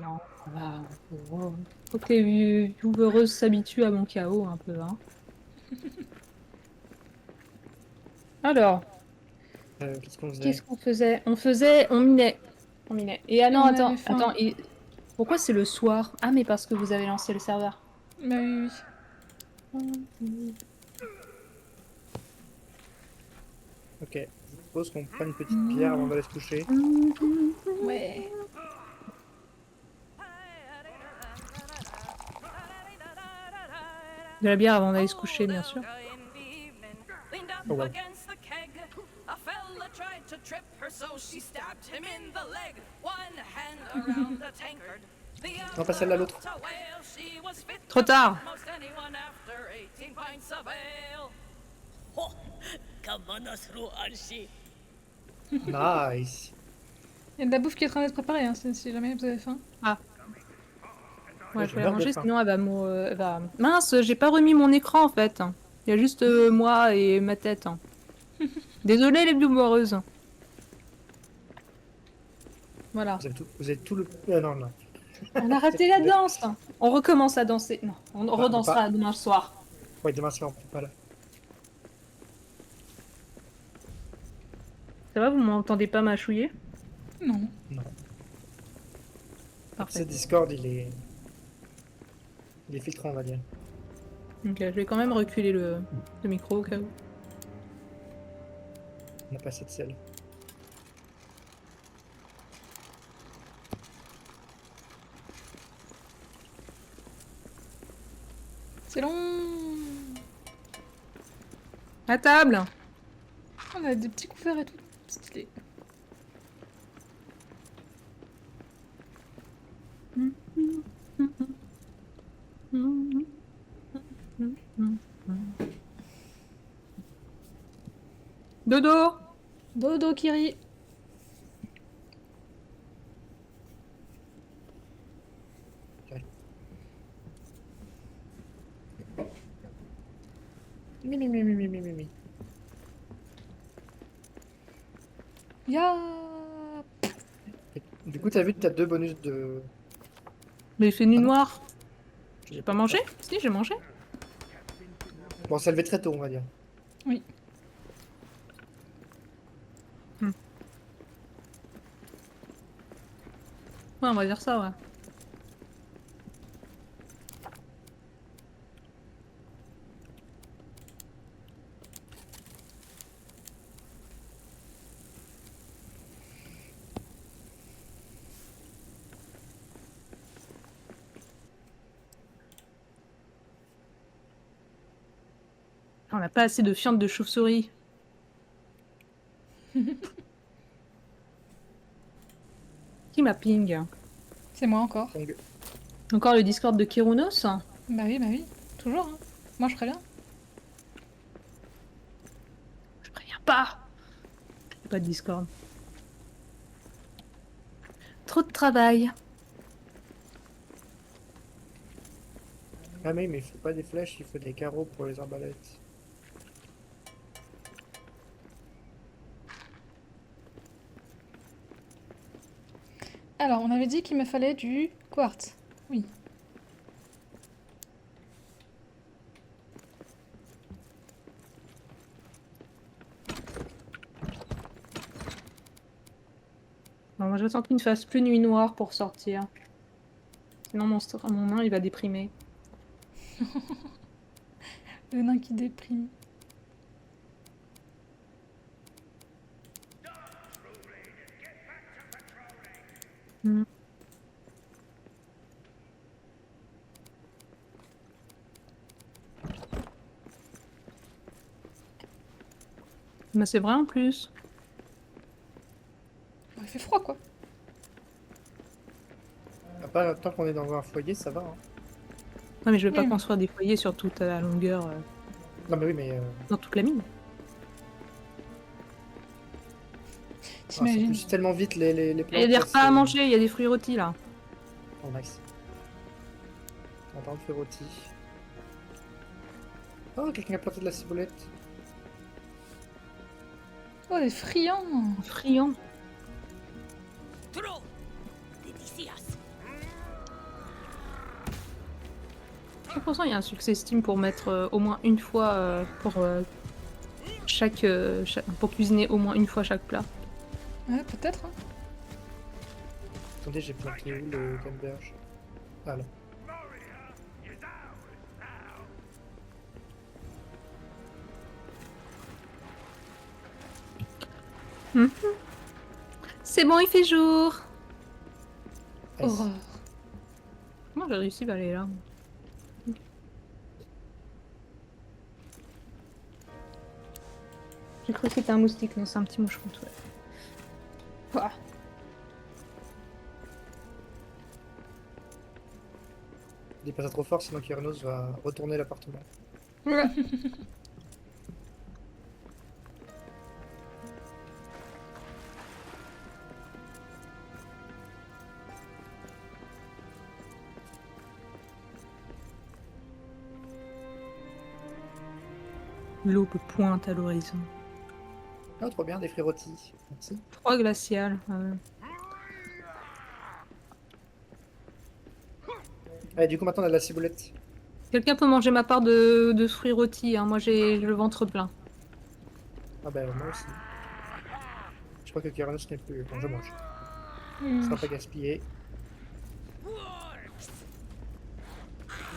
Non, bah, faut que les viewers s'habituent à mon chaos un peu, hein. Alors, Qu'est-ce qu'on qu'est-ce faisait? qu'on faisait? On minait. On minait. Et ah Et non, on avait faim. attends, pourquoi c'est le soir? Ah, mais parce que vous avez lancé le serveur. Bah oui, Ok, je propose qu'on prenne une petite bière avant d'aller se coucher. oui. Ouais. De la bière avant d'aller se coucher, bien sûr. Oh wow. Non, pas celle-là, l'autre. Trop tard! Nice. Il y a de la bouffe qui est en train d'être préparée, hein, si jamais vous avez faim. Ah. Ouais, Ouais, je je vais la meurs de manger, faim. sinon elle va elle va... Mince, j'ai pas remis mon écran en fait. Il y a juste moi et ma tête. Désolée les viewers. Voilà. Vous avez tout le... non, non. On a raté la danse. On recommence à danser. Non, on Ah, on peut pas. redansera demain soir. Ouais, demain soir, on peut pas là. Ça va, vous m'entendez pas mâchouiller? Non. Non. Parfait. Ce Discord, il est filtré, on va dire. Ok, je vais quand même reculer le micro au cas où. On n'a pas assez de sel. C'est long. À table. On a des petits couverts et tout. Stylé. Dodo. Dodo Kiri. Ok. Mi. Ya. Et du coup, t'as vu, t'as 2 bonus de... Mais c'est nuit Ah non, noire. je J'ai l'ai pas mangé? pas. Si, j'ai mangé. Bon, ça levé très tôt, on va dire. Oui. Ouais, on va dire ça, ouais. On n'a pas assez de fientes de chauve-souris. Qui m'a ping? C'est moi encore. Donc, Encore le Discord de Kirunos? Bah oui. Toujours, hein. Moi je préviens. Je préviens pas. J'ai pas de Discord. Trop de travail. ah mais il faut pas des flèches, il faut des carreaux pour les arbalètes. Alors, on avait dit qu'il me fallait du quartz. Oui. Bon, moi j'attends qu'il ne fasse plus nuit noire pour sortir. Sinon mon nain il va déprimer. Le nain qui déprime. Mm. Mais c'est vrai en plus. Bon, il fait froid quoi. Pas tant qu'on est dans un foyer, ça va. Hein. Ouais, mais je vais pas Oui. construire des foyers sur toute la longueur, Non mais oui, mais... dans toute la mine. ça T'imagines. pousse tellement vite les Il y a plantes. des ça, repas à c'est- manger, il y a des fruits rôtis là. Oh nice. On parle de fait rôti. Oh, quelqu'un a planté de la ciboulette. Oh, des friands. Friand. Trop delicious. 100% il y a un succès Steam pour mettre au moins une fois pour pour cuisiner au moins une fois chaque plat. Ouais, peut-être. Hein. Attendez, j'ai planté où le canneberge? Ah là. C'est bon, il fait jour. Nice. Horreur. Comment j'ai réussi à aller là? J'ai cru que c'était un moustique, non, c'est un petit moucheron. Ouais. Ouah. Dis pas ça trop fort, sinon Kyranos va retourner l'appartement. L'aube pointe à l'horizon. Ah, trop bien, des fruits rôtis. Merci. Froid glacial. Allez, du coup, maintenant on a de la ciboulette. Quelqu'un peut manger ma part de fruits rôtis, hein. Moi j'ai le ventre plein. Ah bah, moi aussi. Je crois que Kyranos n'est plus. Bon, je mange. Ça Hmm. sera pas gaspillé.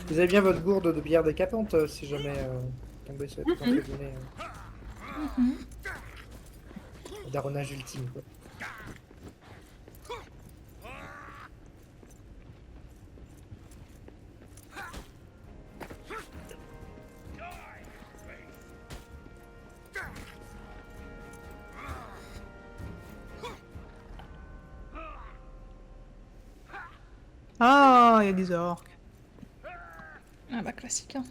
Vous avez bien votre gourde de bière décapante si jamais tomber sur entre guillemets, daronnage ultime, quoi. Ah, il y a des orques. Ah bah classique. Hein.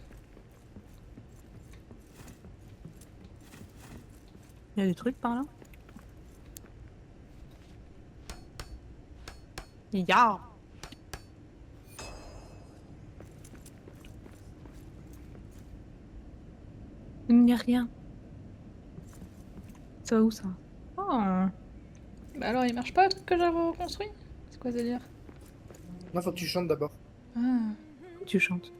Il y a des trucs par là. Ya. Il n'y a rien. Ça va où ça? Oh, Bah alors, il marche pas le truc que j'avais reconstruit? C'est quoi ce délire? Non, faut que tu chantes d'abord. Ah. tu chantes.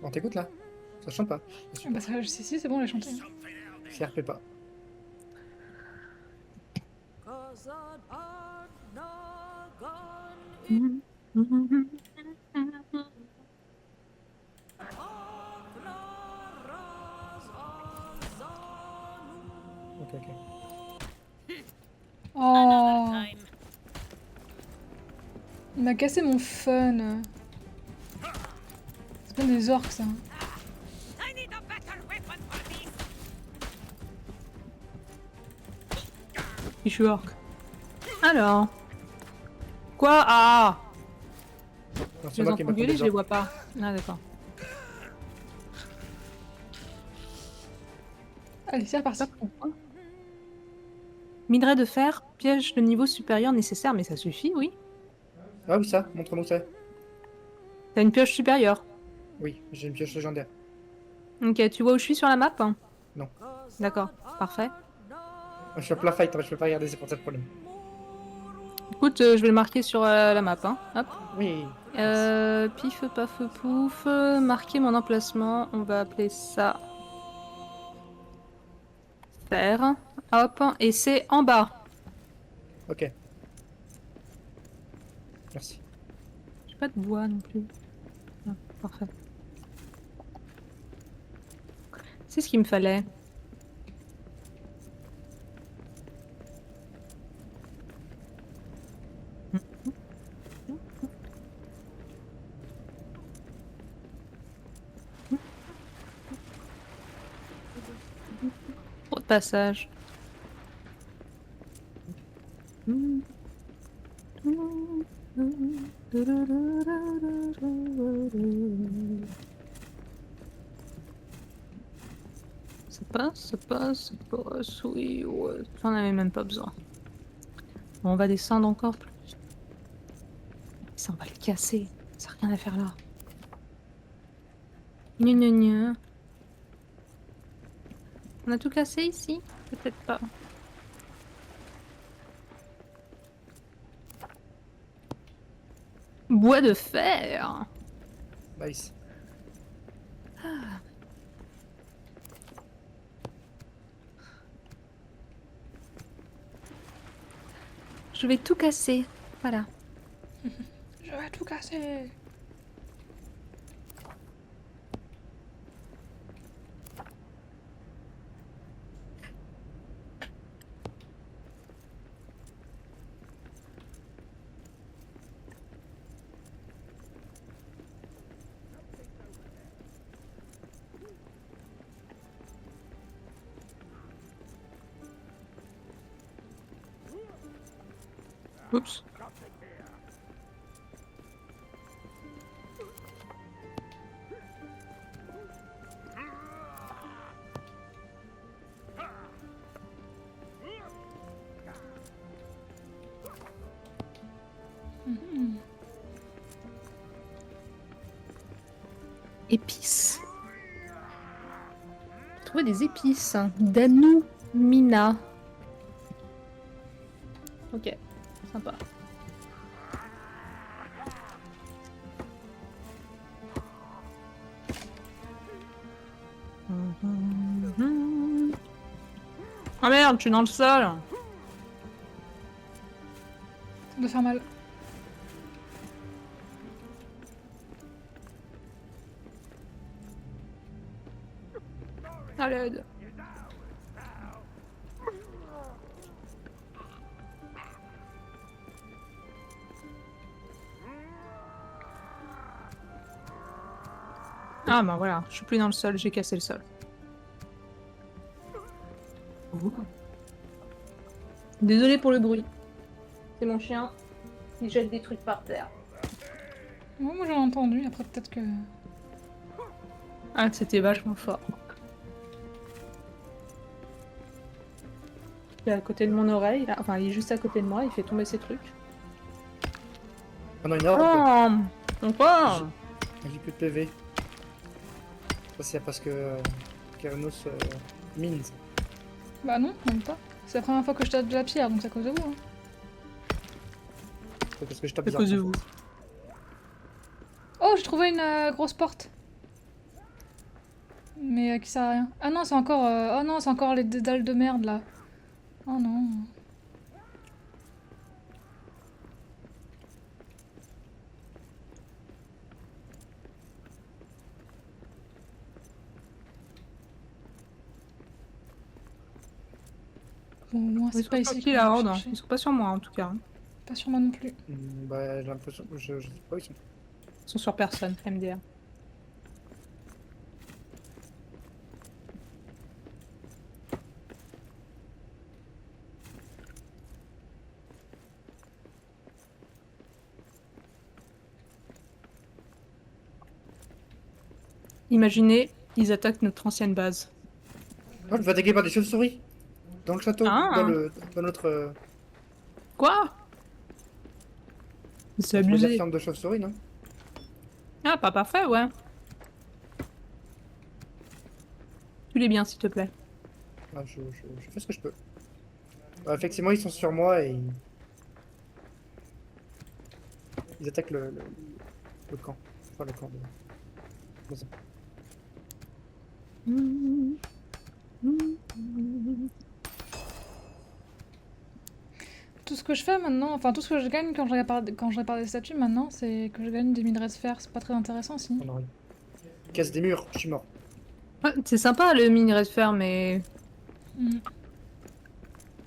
On t'écoute là? Ça chante pas. Ah bah ça, si, c'est bon, j'ai chanté. C'est RP pas. Ok, ok. Oh, il m'a cassé mon fun. C'est pas des orques, ça. Je suis orc. Alors. Quoi? Ah! Non, Je c'est les moi qui entends m'a gueuler, je les vois pas. Ah d'accord. Allez, c'est reparti. Minerai de fer, piège de niveau supérieur nécessaire, mais ça suffit, oui. Ah oui, ça, montre-nous ça. T'as une pioche supérieure. Oui, j'ai une pioche légendaire. Ok, tu vois où je suis sur la map? Non. D'accord, parfait. Moi, je suis en plein fight, je peux pas regarder, c'est pour ça le problème. Écoute, je vais le marquer sur la map. Hein. Hop. Oui. Pif, paf, pouf. Marquer mon emplacement. On va appeler ça fer. Hop. Et c'est en bas. Ok. Merci. J'ai pas de bois non plus. Ah, parfait. C'est ce qu'il me fallait. Trop de passage. Ça passe, oui, ouais. J'en avais même pas besoin. Bon, on va descendre encore plus. Ça, on va le casser. Ça n'a rien à faire là. Gna gna gna. On a tout cassé ici? Peut-être pas. bois de fer. Nice. Je vais tout casser. Voilà. Je vais tout casser. Oups. Mhm. Épices. J'ai trouvé des épices. Danumina. Ok, sympa. Ah merde, je suis dans le sol. Ça doit faire mal. À l'aide. Ah bah voilà, je suis plus dans le sol, j'ai cassé le sol. Désolée pour le bruit. C'est mon chien. Il jette des trucs par terre. Ouais, moi j'en ai entendu, après peut-être que... Ah, c'était vachement fort. Il est à côté de mon oreille, là. Enfin, il est juste à côté de moi, il fait tomber ses trucs. On a une horde. Oh encore. J'ai plus de PV. Ça c'est parce que Kyranos mine. Bah non, même pas. C'est la première fois que je tape de la pierre, donc c'est à cause de vous. Hein. C'est parce que je tape C'est à bien. cause de en vous. fait. Oh, j'ai trouvé une grosse porte. Mais qui sert à rien. Ah non, c'est encore... Oh non, c'est encore les dalles de merde, là. Oh non. Bon, au moins, Ils c'est sont pas ici tranquilles, qu'on la va horde. chercher. Ils sont pas sur moi, en tout cas. Pas sur moi non plus. Bah j'ai l'impression. Je sais pas où ils sont. Ils sont sur personne, MDR. Imaginez, ils attaquent notre ancienne base. Oh, je me fais attaquer par des chauves-souris. Dans le château. Ah. Dans notre. Quoi? C'est Tu veux dire abusé. ferme de chauves-souris, non? Ah, pas parfait, ouais. Tue-les bien, s'il te plaît. Ah, je fais ce que je peux. Bah, effectivement, ils sont sur moi et ils attaquent le camp. Enfin, le camp de... Tout ce que je fais maintenant, enfin tout ce que je gagne quand je répare des statues maintenant, c'est que je gagne des minerais de fer. C'est pas très intéressant, si. On arrive. Casse des murs, je suis mort. Ouais, c'est sympa le minerai de fer, mais Mhm.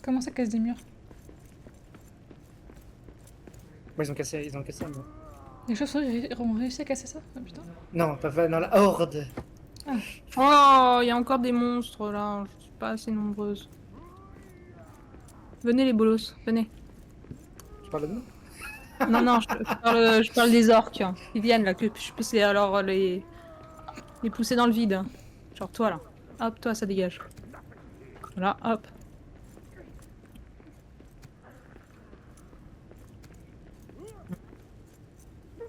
Comment ça casse des murs? Bah, ils ont cassé un mur. Les chauves-souris ont réussi à casser ça? Ah putain. Non, pas dans la horde. oh, il y a encore des monstres là. Je suis pas assez nombreuse. Venez les bolos, venez. Tu parles de nous? Non, non, je parle des orques qui viennent là, que je puisse alors les pousser dans le vide. Genre toi là. Hop, toi ça dégage. Voilà, hop.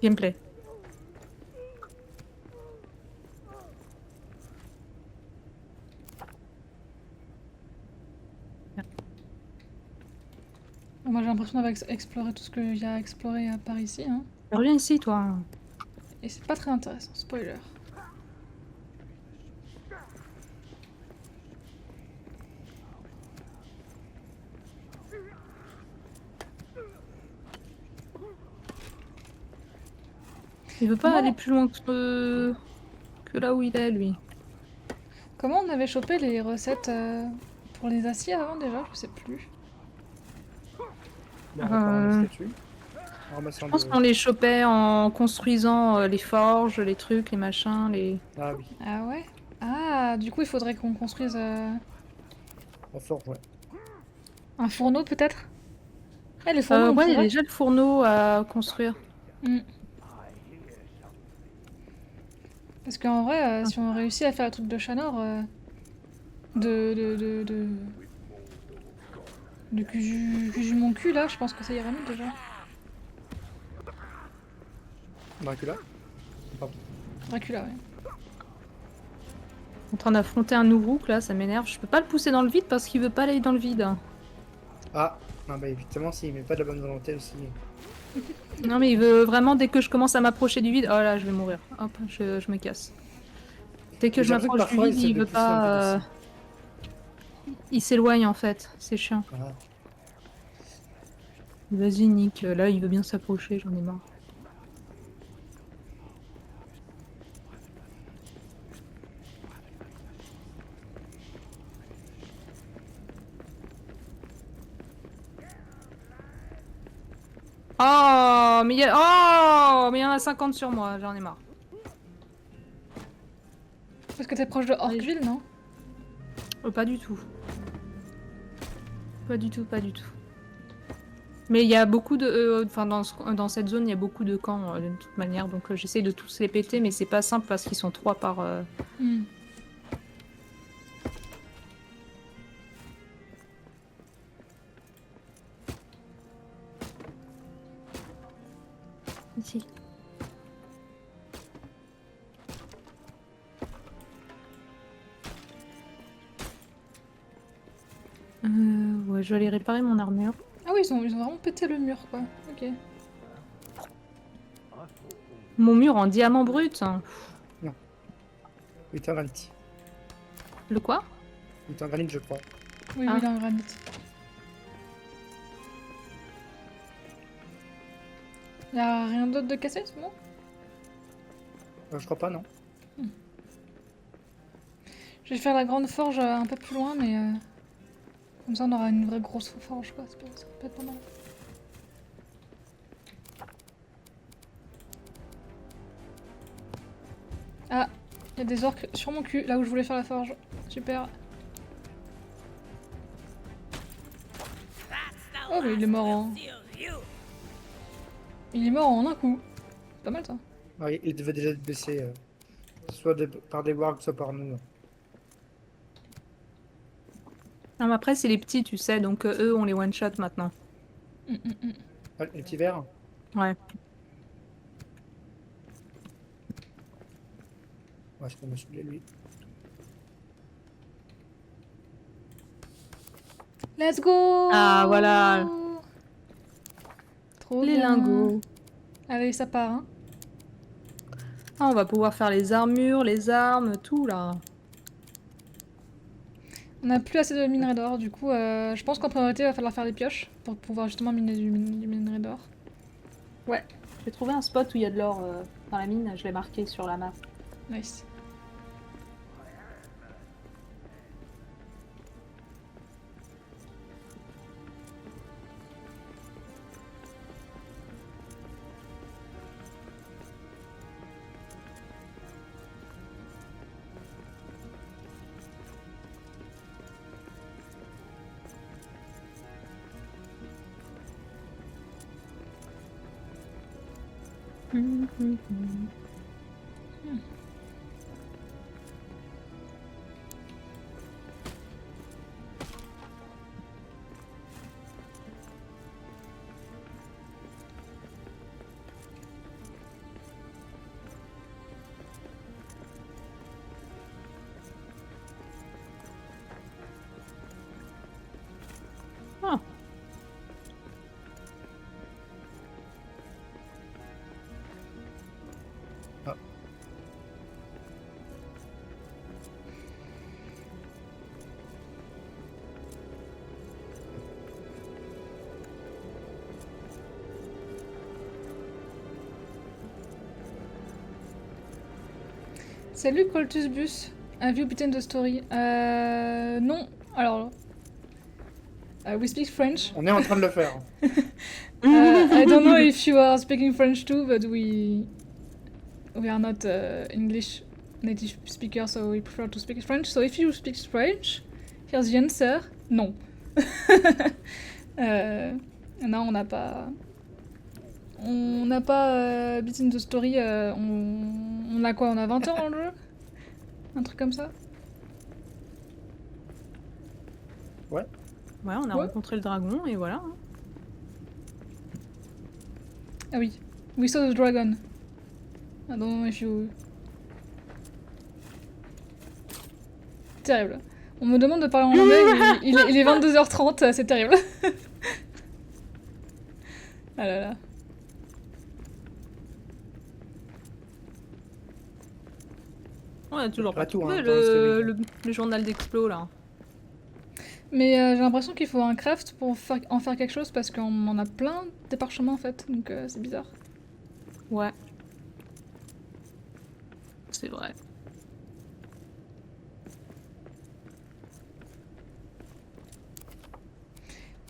Gameplay. Moi j'ai l'impression d'avoir exploré tout ce qu'il y a à explorer par ici. Hein. Reviens ici, toi. Et c'est pas très intéressant, spoiler. Il veut pas Comment- aller plus loin que là où il est, lui. Comment on avait chopé les recettes pour les aciers avant déjà? Je sais plus. Bon, en réparant les Euh, statues. En je ramassant pense de... qu'on les chopait en construisant les forges, les trucs, les machins, les... Ah oui, Ah ouais? Ah, du coup il faudrait qu'on construise la forge, ouais. un fourneau peut-être? Eh, les fourneaux on Ouais, il y a pourrait. déjà le fourneau à construire. Hmm. Parce qu'en vrai, si on réussit à faire le truc de Shanor, de Kuju mon cul là, je pense que ça ira mieux déjà. Dracula? Pardon. Dracula, ouais. En train d'affronter un Uruk, là, ça m'énerve. Je peux pas le pousser dans le vide parce qu'il veut pas aller dans le vide. Ah, non, bah évidemment, s'il met pas de la bonne volonté aussi. Non, mais il veut vraiment, dès que je commence à m'approcher du vide... Oh là, je vais mourir. Hop, je me casse. Dès que Et je j'ai l'impression que m'approche du parfois, il vide, essaie il de veut pousser dans le vide pas... aussi. Il s'éloigne, en fait. C'est chiant. Ah. Vas-y, Nick. Là, il veut bien s'approcher, j'en ai marre. Oh, mais il y en a 50 sur moi, j'en ai marre. Parce que t'es proche de Allez, Orkville, non? pas du tout. Pas du tout, pas du tout. Mais il y a beaucoup de... Enfin, dans cette zone, il y a beaucoup de camps, de toute manière. Donc, j'essaie de tous les péter, mais c'est pas simple parce qu'ils sont 3 par... Hmm. Ici. Ouais, je vais aller réparer mon armure. Ah oui, ils ont vraiment pété le mur, quoi. Ok. Mon mur en diamant brut. Non, il est en granit. Le quoi? Il est en granit, je crois. Oui, Ah. oui, il est en granit. Y'a rien d'autre de cassé, c'est bon? Je crois pas, non. Je vais faire la grande forge un peu plus loin, mais comme ça on aura une vraie grosse forge, quoi. Ça peut être pas mal. Ah, il y a des orques sur mon cul, là où je voulais faire la forge. Super. Oh, mais il est mort en... Il est mort en un coup. C'est pas mal, ça. Ah, il devait déjà être blessé, soit par des wargs, soit par nous. Non, mais après, c'est les petits, tu sais. Donc, eux, on les one-shot maintenant. Ah, le petit verre? Ouais. Ouais, je peux me saouler, lui. Let's go! Ah, voilà. Trop Les bien. lingots. Allez, ça part, hein. Ah, on va pouvoir faire les armures, les armes, tout, là. On a plus assez de minerai d'or, du coup, je pense qu'en priorité, il va falloir faire des pioches pour pouvoir justement miner du minerai d'or. Ouais. J'ai trouvé un spot où il y a de l'or dans la mine. Je l'ai marqué sur la map. Nice. Ah. Salut Coltus Bus. Have you beaten the story? Non. Alors, we speak French. On est en train de le faire. I don't know if you are speaking French too, but we are not English native speakers, so we prefer to speak French. So if you speak French, here's the answer. Non. Non, on n'a pas. On n'a pas beaten the story. On a quoi? On a 20 heures dans le jeu? Un truc comme ça? Ouais, on a Ouais. rencontré le dragon et voilà. hein. Ah oui. We saw the dragon. I don't know if you... Terrible. On me demande de parler en anglais, il est 22h30, c'est terrible. Ah là là. On a toujours Pas pas tout, trouvé hein, dans le streaming. le journal d'Explo là. Mais j'ai l'impression qu'il faut un craft pour en faire quelque chose parce qu'on en a plein des parchemins en fait, donc c'est bizarre. Ouais. C'est vrai.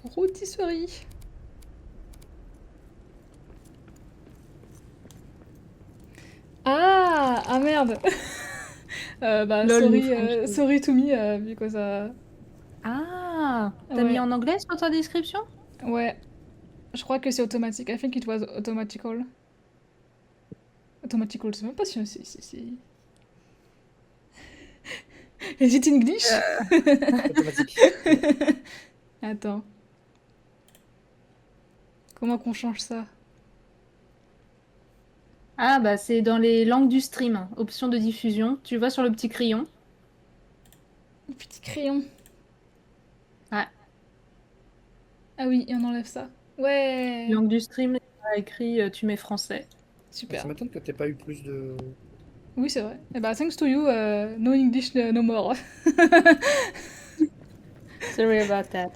Rôtisserie. Ah merde. Bah Lol, sorry, les French. sorry to me, because Ah, t'as Ouais. mis en anglais sur ta description? ouais, je crois que c'est automatique. I think it was automatical. Automatical, c'est même pas si... Is it English? Automatique. Attends. Comment qu'on change ça? Ah bah c'est dans les langues du stream, option de diffusion. Tu vas sur le petit crayon. Petit crayon. Ouais. Ah oui, et on enlève ça. Ouais. Langue du stream, il y a écrit tu mets français. Super. Ça m'étonne que t'aies pas eu plus de... Oui, c'est vrai. Et bah, thanks to you, no English, no more. Sorry about that.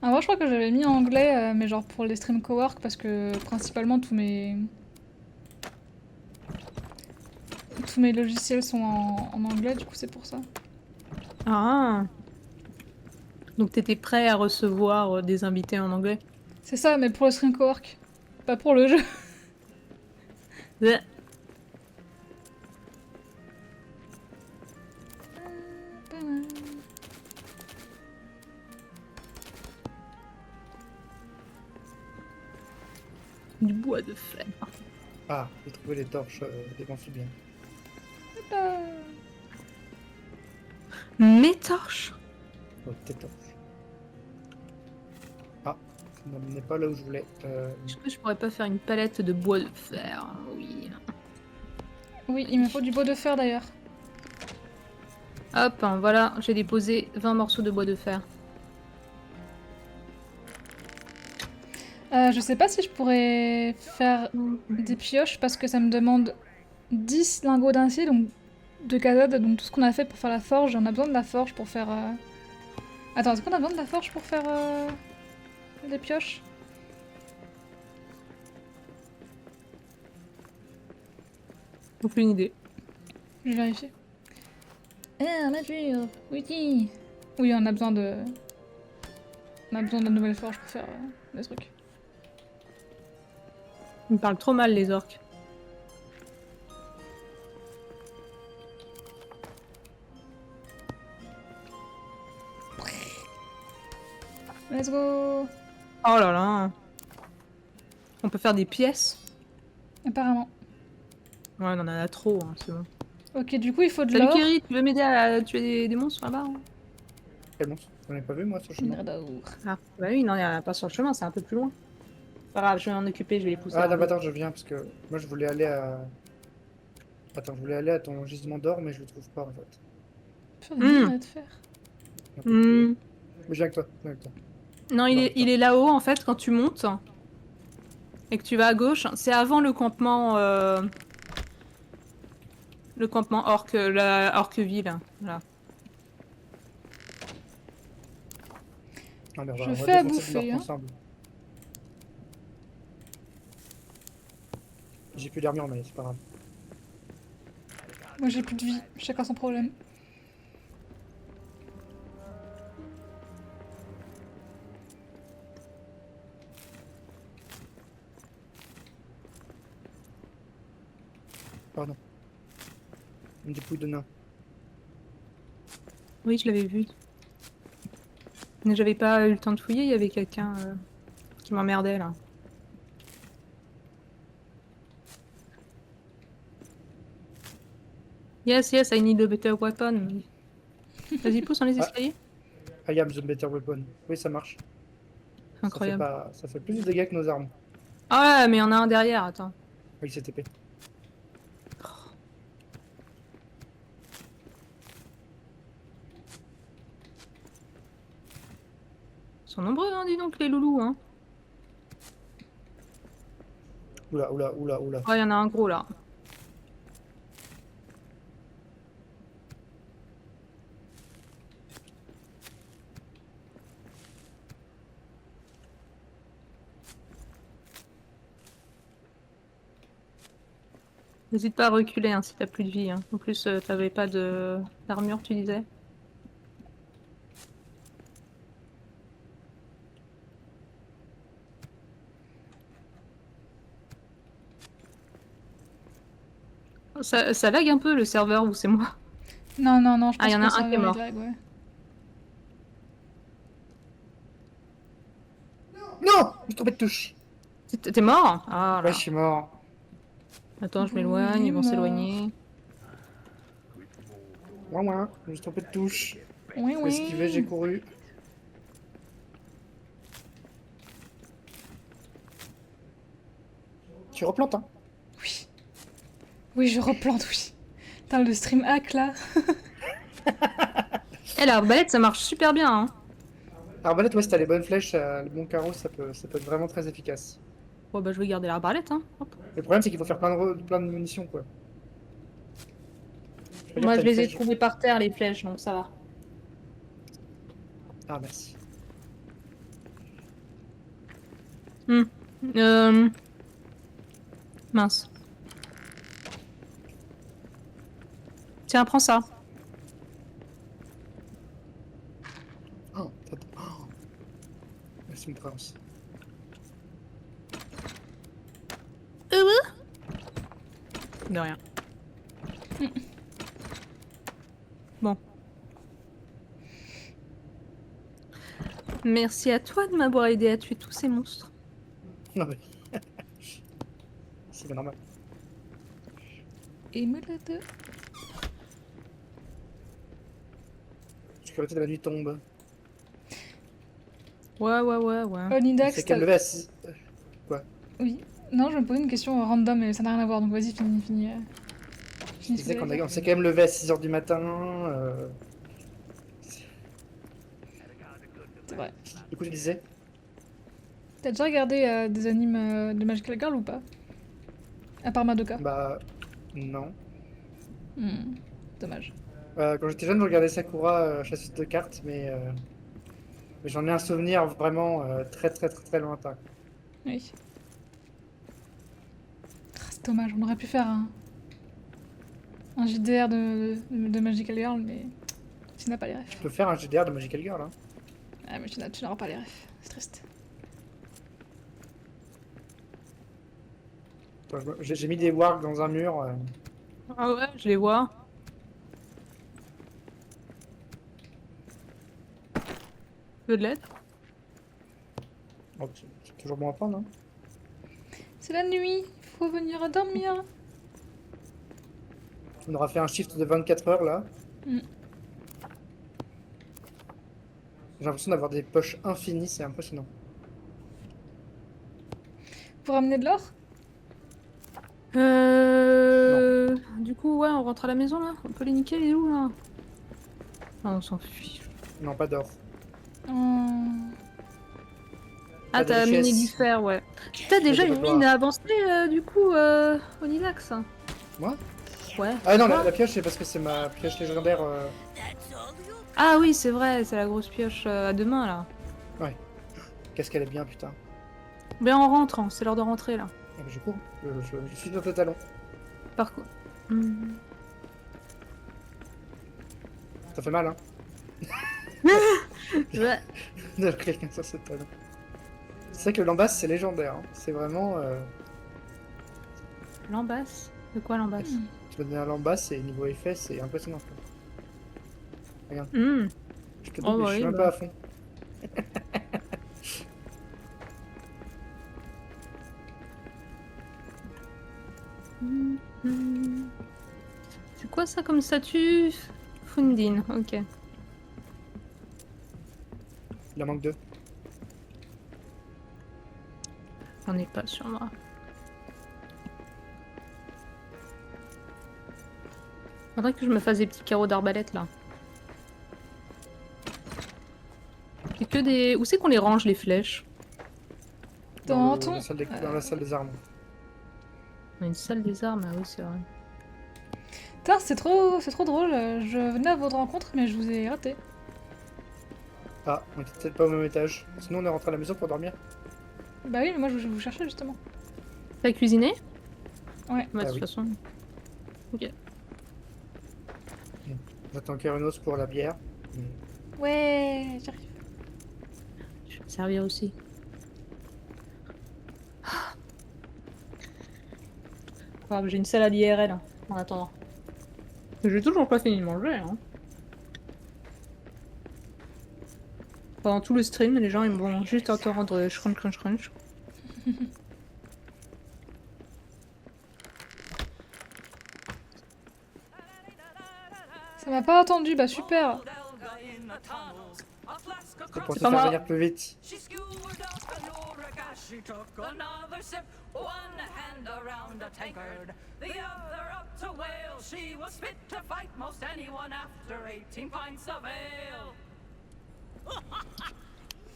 Ah, moi, je crois que j'avais mis en anglais, mais genre pour les streams cowork, parce que principalement tous mes logiciels sont en anglais, du coup, c'est pour ça. Ah. Donc t'étais prêt à recevoir des invités en anglais? C'est ça, mais pour le stream cowork, pas pour le jeu. Bleh. Du bois de fer. Ah, j'ai trouvé les torches des amphibiens. Mes torches. Oh, tes torches. Ah, ça m'amenait pas là où je voulais. Est-ce que je pourrais pas faire une palette de bois de fer? Oui. Oui, il me faut du bois de fer d'ailleurs. Hop, hein, voilà, j'ai déposé 20 morceaux de bois de fer. Je sais pas si je pourrais faire des pioches parce que ça me demande 10 lingots d'acier, donc de casade, donc tout ce qu'on a fait pour faire la forge. On a besoin de la forge pour faire. Attends, est-ce qu'on a besoin de la forge pour faire des pioches? Aucune idée. Je vais vérifier. Ah, nature! Oui! Oui, on a besoin de. On a besoin de nouvelles forges pour faire des trucs. Ils me parlent trop mal, les orques. Let's go! Oh là là. On peut faire des pièces. Apparemment. Ouais, on en a trop, hein, c'est bon. Ok, du coup, il faut de Salut l'or. Kiri, tu veux m'aider à tuer des monstres là-bas? hein Quel monstre? J'en ai pas vu moi sur le chemin. Ah, bah oui, non, il y en a pas sur le chemin, c'est un peu plus loin. Pas grave, je vais m'en occuper, je vais les pousser. Ah, attends, je viens parce que moi je voulais aller à. Attends, je voulais aller à ton gisement d'or, mais je le trouve pas en fait. Faire des minerais de fer. Hmm. Mais je viens avec toi, je viens avec toi. Non, il est là-haut en fait quand tu montes et que tu vas à gauche. C'est avant le campement orc, la Orqueville. Là. Non, mais Je on va fais à défoncer bouffer, le hein. meurtre ensemble. J'ai plus d'armure, mais c'est pas grave. Moi j'ai plus de vie, chacun son problème. Pardon. Une dépouille de nain. Oui, je l'avais vu. Mais j'avais pas eu le temps de fouiller, il y avait quelqu'un qui m'emmerdait là. Yes, yes, I need a better weapon. Vas-y, pousse dans les Ah. escaliers. I am the better weapon. Oui, ça marche. Incroyable. Ça fait plus de dégâts que nos armes. Ah ouais, mais il y en a un derrière, attends. Oui, c'est TP. Ils sont nombreux, hein, dis donc, les loulous, hein. Oula, oula, oula, oula. Ouais, il y en a un gros là. N'hésite pas à reculer hein, si t'as plus de vie. Hein. En plus, t'avais pas d'armure, tu disais. Ça lag un peu le serveur ou c'est moi? Non, non, non, je Ah, pense y en que a ça un qui est va mort. lag, ouais. Non! Je suis tombé de touche. T'es mort? Ah Ouais, là. je suis mort. Attends, je m'éloigne, Oui, ils vont mort. s'éloigner. Ouin, je me suis tombé de touche. Oui, J'ai esquivé, j'ai oui. couru. Tu replantes, hein? Oui. Oui, je replante, oui. Putain, le stream hack là. Eh, l'arbalète, ça marche super bien. Hein. Arbalète, ouais, si t'as les bonnes flèches, le bon carreau, ça peut être vraiment très efficace. Bon, bah, je vais garder l'arbalète. Hein. Hop. Le problème, c'est qu'il faut faire plein de munitions, quoi. veux dire, Moi, t'as je une les ai flèche. trouvées par terre, les flèches, donc ça va. Ah, merci. Euh... Mince. Tiens, prends ça. Oh, merci, mon prince. De rien. Bon. Merci à toi de m'avoir aidé à tuer tous ces monstres. Non, mais. C'est bien normal. Et me la deux. Sécurité de la nuit tombe. Ouais. Onidax, C'est quel level à 6... Quoi? Oui. Non, je me posais une question random, mais ça n'a rien à voir, donc vas-y, finis. Je disais qu'on s'est quand même levé à 6h du matin. C'est vrai. Du coup, je disais. T'as déjà regardé des animes de Magical Girl ou pas? À part Madoka. Bah. Non. Dommage. Quand j'étais jeune, je regardais Sakura, chasseuse de cartes, mais j'en ai un souvenir vraiment très lointain. Oui. Ah, c'est dommage, on aurait pu faire un JDR de Magical Girl, mais tu n'as pas les refs. Je peux faire un GDR de Magical Girl, hein. Ah, mais tu n'auras pas les refs, c'est triste. Attends, j'ai mis des wargs dans un mur. Ah ouais, je les vois. Tu veux de l'aide? Oh, c'est toujours bon à prendre, hein. C'est la nuit, il faut venir dormir. On aura fait un shift de 24 heures là. J'ai l'impression d'avoir des poches infinies, c'est impressionnant. Pour ramener de l'or? Du coup, ouais, on rentre à la maison là. On peut les niquer, les où là? Ah, on s'en fiche. Non, pas d'or. Ah, Pas de t'as miné richesse. du fer, ouais. T'as déjà de une gloire. mine avancée, du coup, Onidax? Moi? Ouais. Ah non, Toi la pioche, c'est parce que c'est ma pioche légendaire. Ah oui, c'est vrai, c'est la grosse pioche à deux mains là. Ouais. Qu'est-ce qu'elle est bien, putain. Ben on rentre, hein, c'est l'heure de rentrer là. Ah, mais je cours. Je suis dans tes talons. Par contre. Hmm. Ça fait mal, hein. Ouais. De quelqu'un sur ce talon. C'est vrai que le lambasse, c'est légendaire. Hein. C'est vraiment. Lambasse? De quoi lambasse? Tu vas donner un lambasse et niveau effet, c'est impressionnant. Quoi. Regarde, Hmm. je te dis, Oh, mais bah je suis oui, même bah. pas à fond. Hmm, hmm. C'est quoi ça comme statue? Fundine, ok. Il en manque 2. J'en ai pas sur moi. Faudrait que je me fasse des petits carreaux d'arbalète là. C'est que des. Où c'est qu'on les range les flèches? Dans ton... Dans la salle des armes. On a une salle des armes, ah oui c'est vrai. Putain, c'est trop drôle. Je venais à votre rencontre, mais je vous ai raté. Ah, on était peut-être pas au même étage. Sinon, on est rentré à la maison pour dormir. Bah oui, mais moi je vous cherchais justement. T'as cuisiné? Ouais. Bah, de Ah toute oui. façon. Ok. J'attends Kyrinos pour la bière. Mais- Ouais, j'arrive. Je vais me servir aussi. Ah, j'ai une salade IRL hein, en attendant. J'ai toujours pas fini de manger. Hein. Pendant tout le stream, les gens ils vont juste entendre crunch crunch crunch. Ça m'a pas attendu, bah super. C'est pour te pas faire moi. venir plus vite. She skewered up an Oragas, she took another sip, one hand around a tankard, the other up to wail. She was fit to fight most anyone after 18 pints of ale.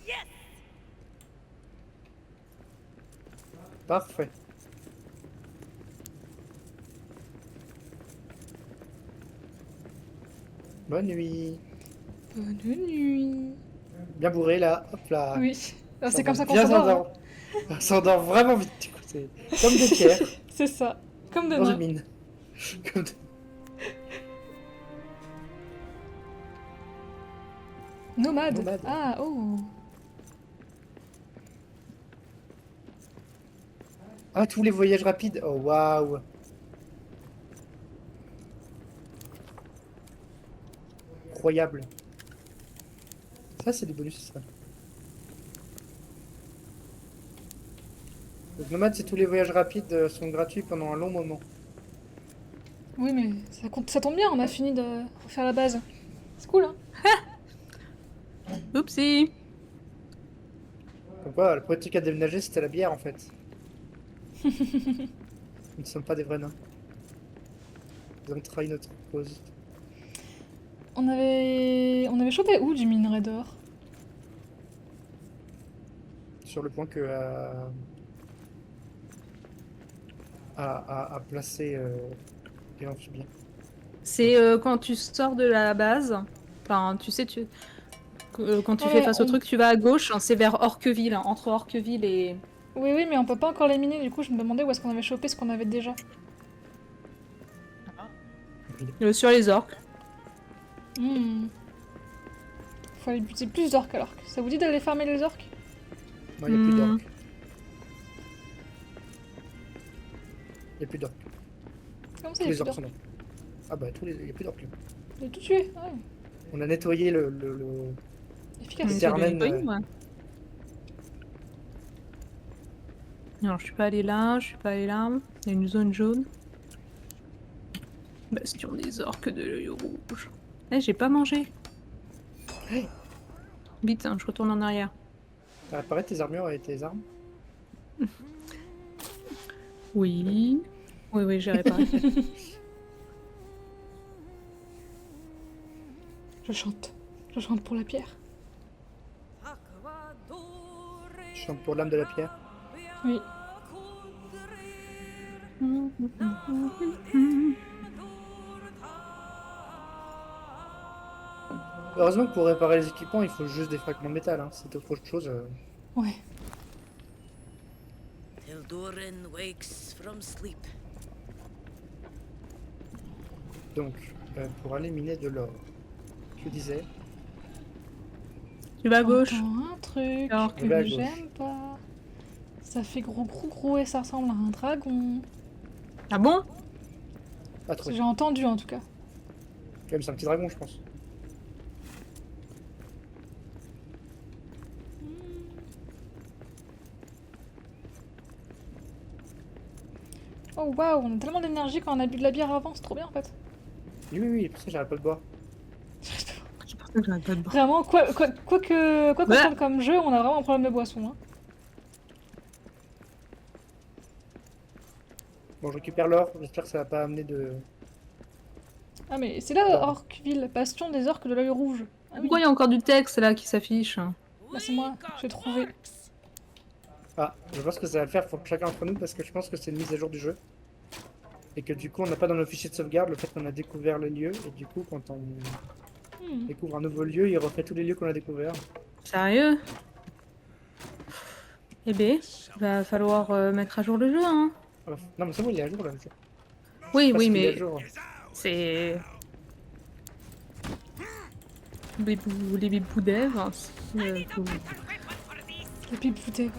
Yes! Parfait. Bonne nuit. Bonne nuit. Bien bourré là. Hop là. Oui. Ah, c'est comme ça qu'on Bien s'endort. s'endort. On s'endort vraiment vite. Du coup, c'est comme des pierres Hein. C'est ça. Comme dans une demain. mine. Comme de- Nomade. Nomade. Ah, oh. Ah, tous les voyages rapides. Oh, waouh. Incroyable. Ça, c'est des bonus, ça. Donc, Nomade, c'est tous les voyages rapides sont gratuits pendant un long moment. Oui, mais ça tombe bien, on a fini de refaire la base. C'est cool, hein. Oupsie. Comme quoi, le premier truc à déménager, c'était la bière, en fait. Nous ne sommes pas des vrais nains. Nous avons trahi notre cause. On avait chopé où du minerai d'or? Sur le point que à placer les amphibiens. C'est quand tu sors de la base. Enfin, tu sais, quand tu Ouais, fais face au on- truc, tu vas à gauche, hein, c'est vers Orqueville, hein, entre Orqueville et. Oui, mais on peut pas encore les miner, du coup je me demandais où est-ce qu'on avait chopé ce qu'on avait déjà. Sur les orques. Faut aller buter plus d'orques alors. Ça vous dit d'aller farmer les orques? Non, il n'y a plus Hmm. d'orques. Il n'y a plus d'orques. Comment ça, Tous il y a les plus orques sont d'orques? morts. Ah bah, il n'y a plus d'orques. Là. J'ai tout tué. Ah ouais. On a nettoyé le Efficace. Les On essaie de Ternen, nettoyer, ouais. Non, je suis pas allée là, je suis pas allée là. Il y a une zone jaune. Bastion des orques de l'œil rouge. Eh, j'ai pas mangé. Hey. Vite, hein, je retourne en arrière. T'as réparé tes armures et tes armes? Oui. Oui, j'ai réparé. Je chante. Je chante pour la pierre. Je chante pour l'âme de la pierre. Oui. Heureusement que pour réparer les équipements, il faut juste des fragments de métal. Hein. C'est autre chose. Ouais. Till Durin wakes from sleep. Donc, pour aller miner de l'or, je disais. Tu vas à gauche. J'entends un truc Alors, que je vais à gauche. j'aime pas. Ça fait gros et ça ressemble à un dragon. Ah bon? Pas trop. J'ai entendu en tout cas. Même c'est un petit dragon, je pense. Oh waouh, on a tellement d'énergie quand on a bu de la bière avant, c'est trop bien en fait. Oui, pour ça j'arrête pas de boire. C'est pour ça que j'arrête pas de boire. Vraiment, quoi qu'on Ouais. fasse comme jeu, on a vraiment un problème de boisson. Hein. Bon, je récupère l'or, j'espère que ça va pas amener de. Ah mais c'est là Orqueville, bastion des orques de l'œil rouge. Ah oui, Pourquoi il y a encore du texte là qui s'affiche? bah c'est moi, j'ai trouvé. Ah, je vois ce que ça va faire pour chacun d'entre nous parce que je pense que c'est une mise à jour du jeu. Et que du coup, on n'a pas dans nos fichiers de sauvegarde le fait qu'on a découvert le lieu. Et du coup, quand on découvre un nouveau lieu, il refait tous les lieux qu'on a découverts. Sérieux? Eh ben, va falloir mettre à jour le jeu, hein. Ah bah, non, mais c'est bon, il est à jour là. Le jeu. Oui, Parce oui, qu'il est à mais jour. c'est... Les bibous dev, hein, faut- Les pipes foutées.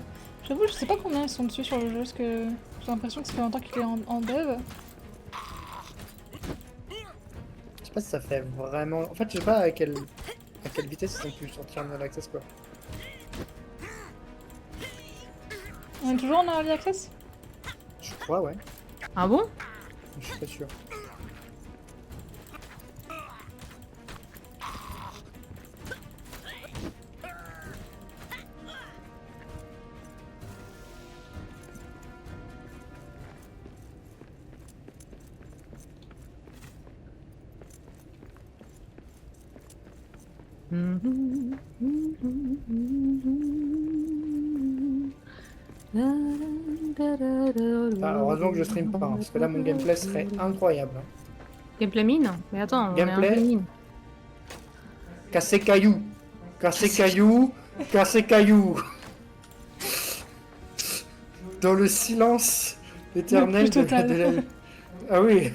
J'avoue, je sais pas combien ils sont dessus sur le jeu, parce que j'ai l'impression que ça fait longtemps qu'il est en dev. Je sais pas si ça fait vraiment. En fait, je sais pas à quelle vitesse ils ont pu sortir en early access quoi. On est toujours en early access? Je crois, ouais. Ah bon? Je suis pas sûr. Ah, heureusement que je stream pas, hein, parce que là mon gameplay serait incroyable. Hein. Gameplay mine? Mais attends, on est Gameplay. un jeu mine. Casser caillou, casser caillou, casser caillou. Dans le silence éternel Le plus total. de la... Ah oui,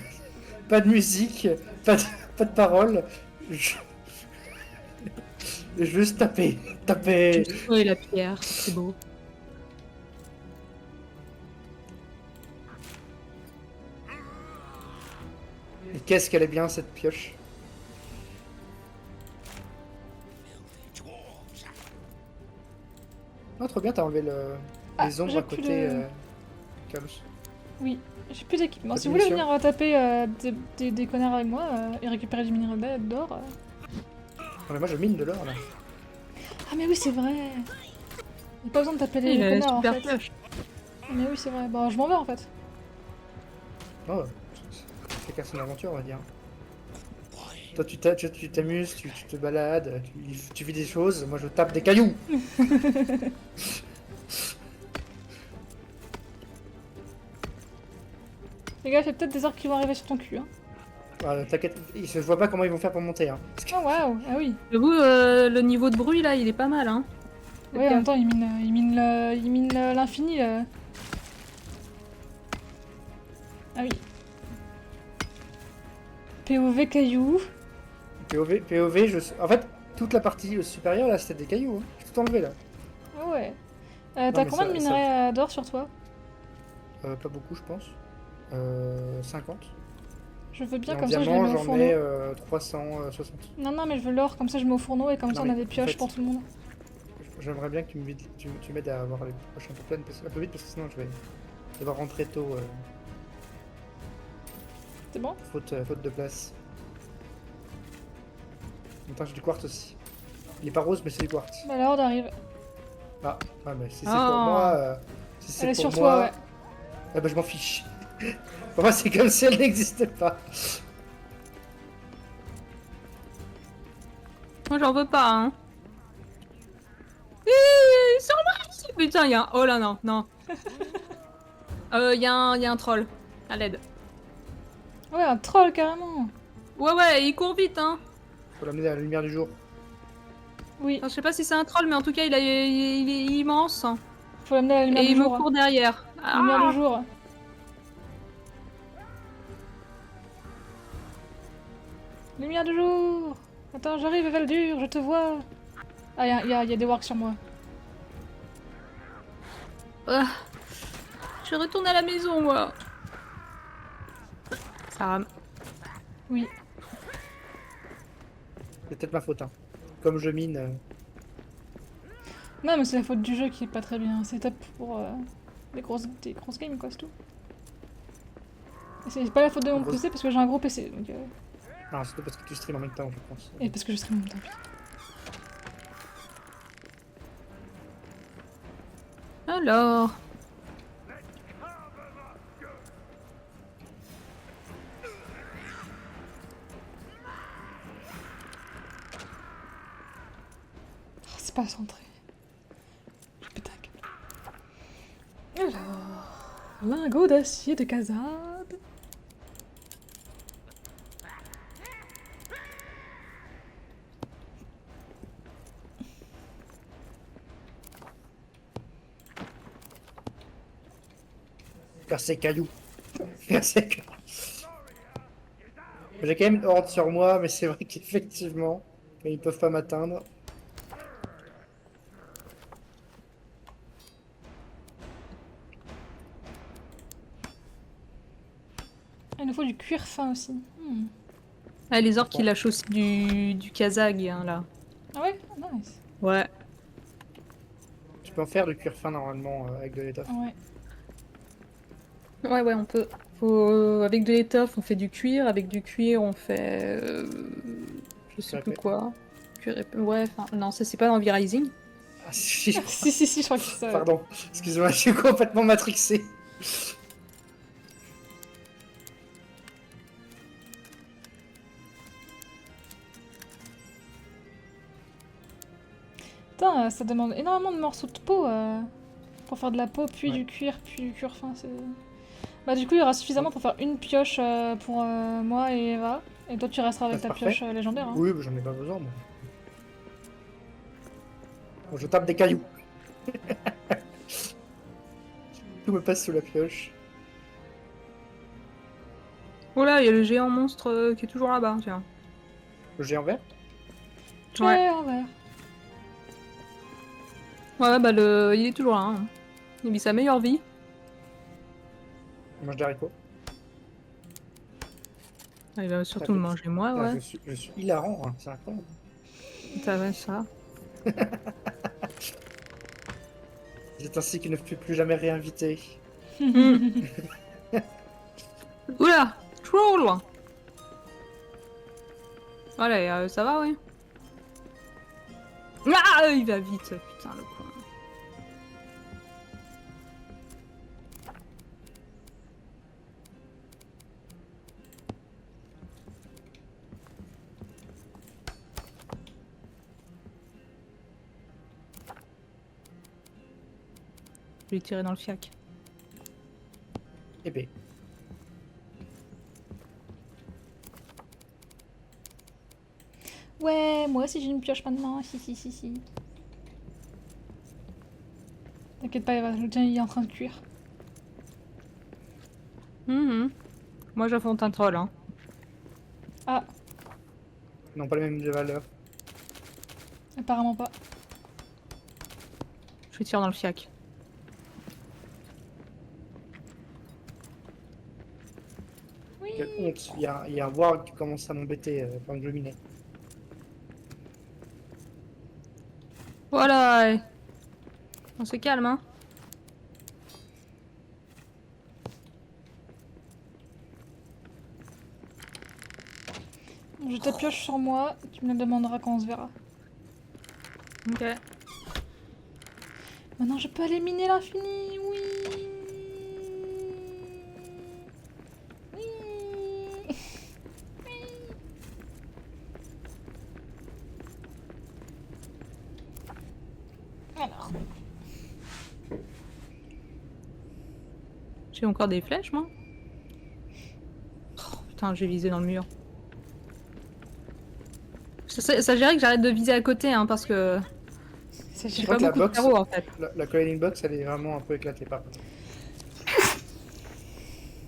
pas de musique, pas de paroles. Juste taper, taper. Oui, la pierre, c'est beau. Et qu'est-ce qu'elle est bien cette pioche. Ah, trop bien, t'as enlevé les ombres j'ai à plus côté. de- Carlos. Oui, j'ai plus d'équipement. Pas Si de vous voulez munitions. venir taper des connards avec moi et récupérer du minerai d'or. Non, mais moi je mine de l'or là. Ah mais oui, c'est vrai. Y'a pas besoin de taper les Il a une connards en super fait. pioche. Ah, mais oui, c'est vrai. Bon, je m'en vais en fait. Oh, c'est qu'à son aventure, on va dire. Toi, tu t'amuses, tu te balades, tu vis des choses. Moi, je tape des cailloux. Les gars, il y a peut-être des orques qui vont arriver sur ton cul. Hein. Ah, t'inquiète, je vois pas comment ils vont faire pour monter. Hein. Oh waouh, ah oui. J'avoue, le niveau de bruit là, il est pas mal, hein. Ouais, en même temps, il mine l'infini là. Ah oui. POV caillou. POV, en fait, toute la partie supérieure là, c'était des cailloux. Hein. J'ai tout enlevé là. Ah ouais. mais T'as combien ça- de minerais d'or sur toi? Pas beaucoup, je pense. 50. Je veux Et bien, en comme ça je les diamant, mets au j'en fourneau. ai 360. Non, mais je veux l'or, comme ça je mets au fourneau et comme ça on Non, a mais des pioches en fait- pour tout le monde. J'aimerais bien que tu m'aides à avoir les poches un peu pleines, un peu vite, parce que sinon je vais devoir rentrer tôt, C'est bon? faute de place. Attends, j'ai du quartz aussi. Il est pas rose, mais c'est du quartz. Bah la horde arrive. Ah, ouais, mais si c'est Oh. pour moi, si c'est Elle est pour sur moi, toi, ouais. ah bah je m'en fiche. Pour moi, c'est comme si elle n'existait pas. Moi, j'en veux pas, hein. Hé, sur moi! Putain, il y a un... Oh là, non, non. Il y a un troll. À l'aide. Ouais, un troll carrément. Ouais, il court vite, hein. Faut l'amener à la lumière du jour. Oui, Enfin, je sais pas si c'est un troll, mais en tout cas, il est immense. faut l'amener à la lumière Et du il me jour. court derrière. Lumière Ah du jour. Lumière du jour. Attends, j'arrive, Valdur, je te vois. Ah, y a des wargs sur moi. Ah. Je retourne à la maison, moi. Ça rame. Oui. C'est peut-être ma faute, hein. Comme je mine. Non, mais c'est la faute du jeu qui est pas très bien. C'est top pour des grosses games, quoi, c'est tout. Et c'est pas la faute de mon PC parce que j'ai un gros PC, donc... Non, c'est parce que tu stream en même temps, je pense. Et parce que je stream en même temps. Alors. Oh, c'est pas centré. Je pète un câble. Alors... Lingot d'acier de Khazad. Faire ses cailloux. Faire ses cailloux. J'ai quand même une horde sur moi, mais c'est vrai qu'effectivement, ils peuvent pas m'atteindre. Ah, il nous faut du cuir fin aussi. Ah, les orques qui lâchent aussi du Kazag, hein, là. Ah ouais? Nice. Ouais. Tu peux en faire du cuir fin normalement avec de l'étoffe. Ah ouais. Ouais, on peut. Avec de l'étoffe, on fait du cuir. Avec du cuir, on fait. Je sais Cuir plus épais. quoi. Cuir épais. Ouais, enfin. Non, ça, c'est pas dans V-Rising. Ah si, je crois. Si, je crois que c'est ça. Ouais. Pardon, excuse-moi, je suis complètement matrixé. Putain, ça demande énormément de morceaux de peau pour faire de la peau, puis Ouais. du cuir fin. Bah du coup, il y aura suffisamment pour faire une pioche pour moi et Eva. Et toi, tu resteras avec Ah, c'est ta parfait. pioche légendaire. Hein. Oui, mais j'en ai pas besoin, moi. Bon, je tape des cailloux. Tout me passe sous la pioche. Oh là, il y a le géant monstre qui est toujours là-bas, tiens. Le géant vert. Ouais. En vert. Ouais, bah il est toujours là. Hein. Il vit sa meilleure vie. Il mange des haricots. Ah, il va surtout Ça me fait- manger moi, Ah, ouais. je suis hilarant, hein, c'est incroyable. Ça va, ça. C'est ainsi qu'il ne fut plus jamais réinvité. Oula! Troll! Allez, ça va, ouais. Ah, il va vite, putain, le con. Je vais tirer dans le fiac. Épée. Ouais, moi aussi j'ai une pioche maintenant. Si. T'inquiète pas, Eva, le tien il est en train de cuire. Moi, j'affronte un troll, hein. Ah, Non, pas les mêmes valeurs. apparemment pas. Je tire dans le fiac. Oui. Quelle honte. Il y a un warg qui commence à m'embêter pendant que je minais. Voilà! On se calme, hein. J'ai ta pioche sur moi, tu me la demanderas quand on se verra. Ok. Maintenant je peux aller miner l'infini, oui. Oui. Alors, J'ai encore des flèches, moi. Oh, putain, j'ai visé dans le mur. Ça dirait que j'arrête de viser à côté, hein, parce que C'est j'ai Je crois pas que la beaucoup de box, carreaux en fait. la colliding box, elle est vraiment un peu éclatée par contre.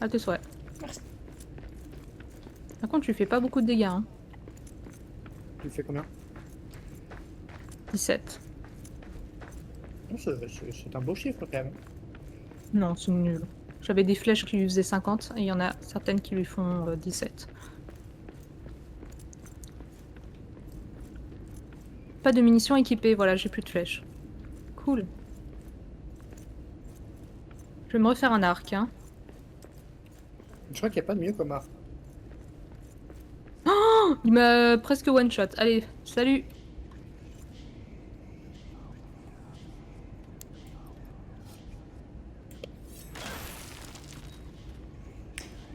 À tes souhaits. Merci. Par contre, tu fais pas beaucoup de dégâts, hein. Tu fais combien? 17. Non, c'est un beau chiffre quand même. Non, c'est nul. J'avais des flèches qui lui faisaient 50 et il y en a certaines qui lui font 17. Pas de munitions équipées, voilà, j'ai plus de flèches. Cool. Je vais me refaire un arc, hein. Je crois qu'il n'y a pas de mieux comme arme. Il m'a presque one shot. Allez, salut.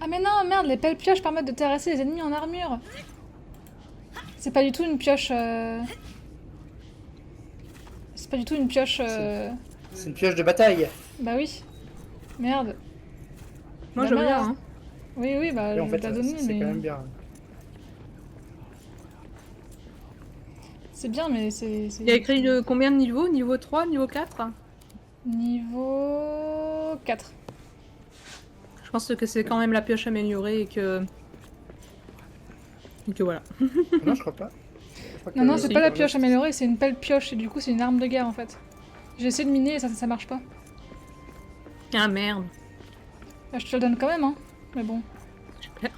Ah mais non, merde, les pelles pioches permettent de terrasser les ennemis en armure. C'est pas du tout une pioche... C'est pas du tout une pioche... C'est une pioche de bataille. Bah oui. Merde. Moi, Bah je veux bien, merde. hein. Oui, oui, bah Et en je fait, vais te la donner, c'est mais... quand même bien. C'est bien, mais c'est... Il y a écrit de combien de niveaux? Niveau 3, niveau 4? Niveau... 4. Je pense que c'est quand même la pioche améliorée et que... Et que voilà. Non, je crois pas. Je crois Non, que- non, c'est si. pas la pioche améliorée, c'est une pelle pioche, et du coup c'est une arme de guerre en fait. J'ai essayé de miner et ça marche pas. Ah merde. Bah, je te le donne quand même, hein. Mais bon. Super.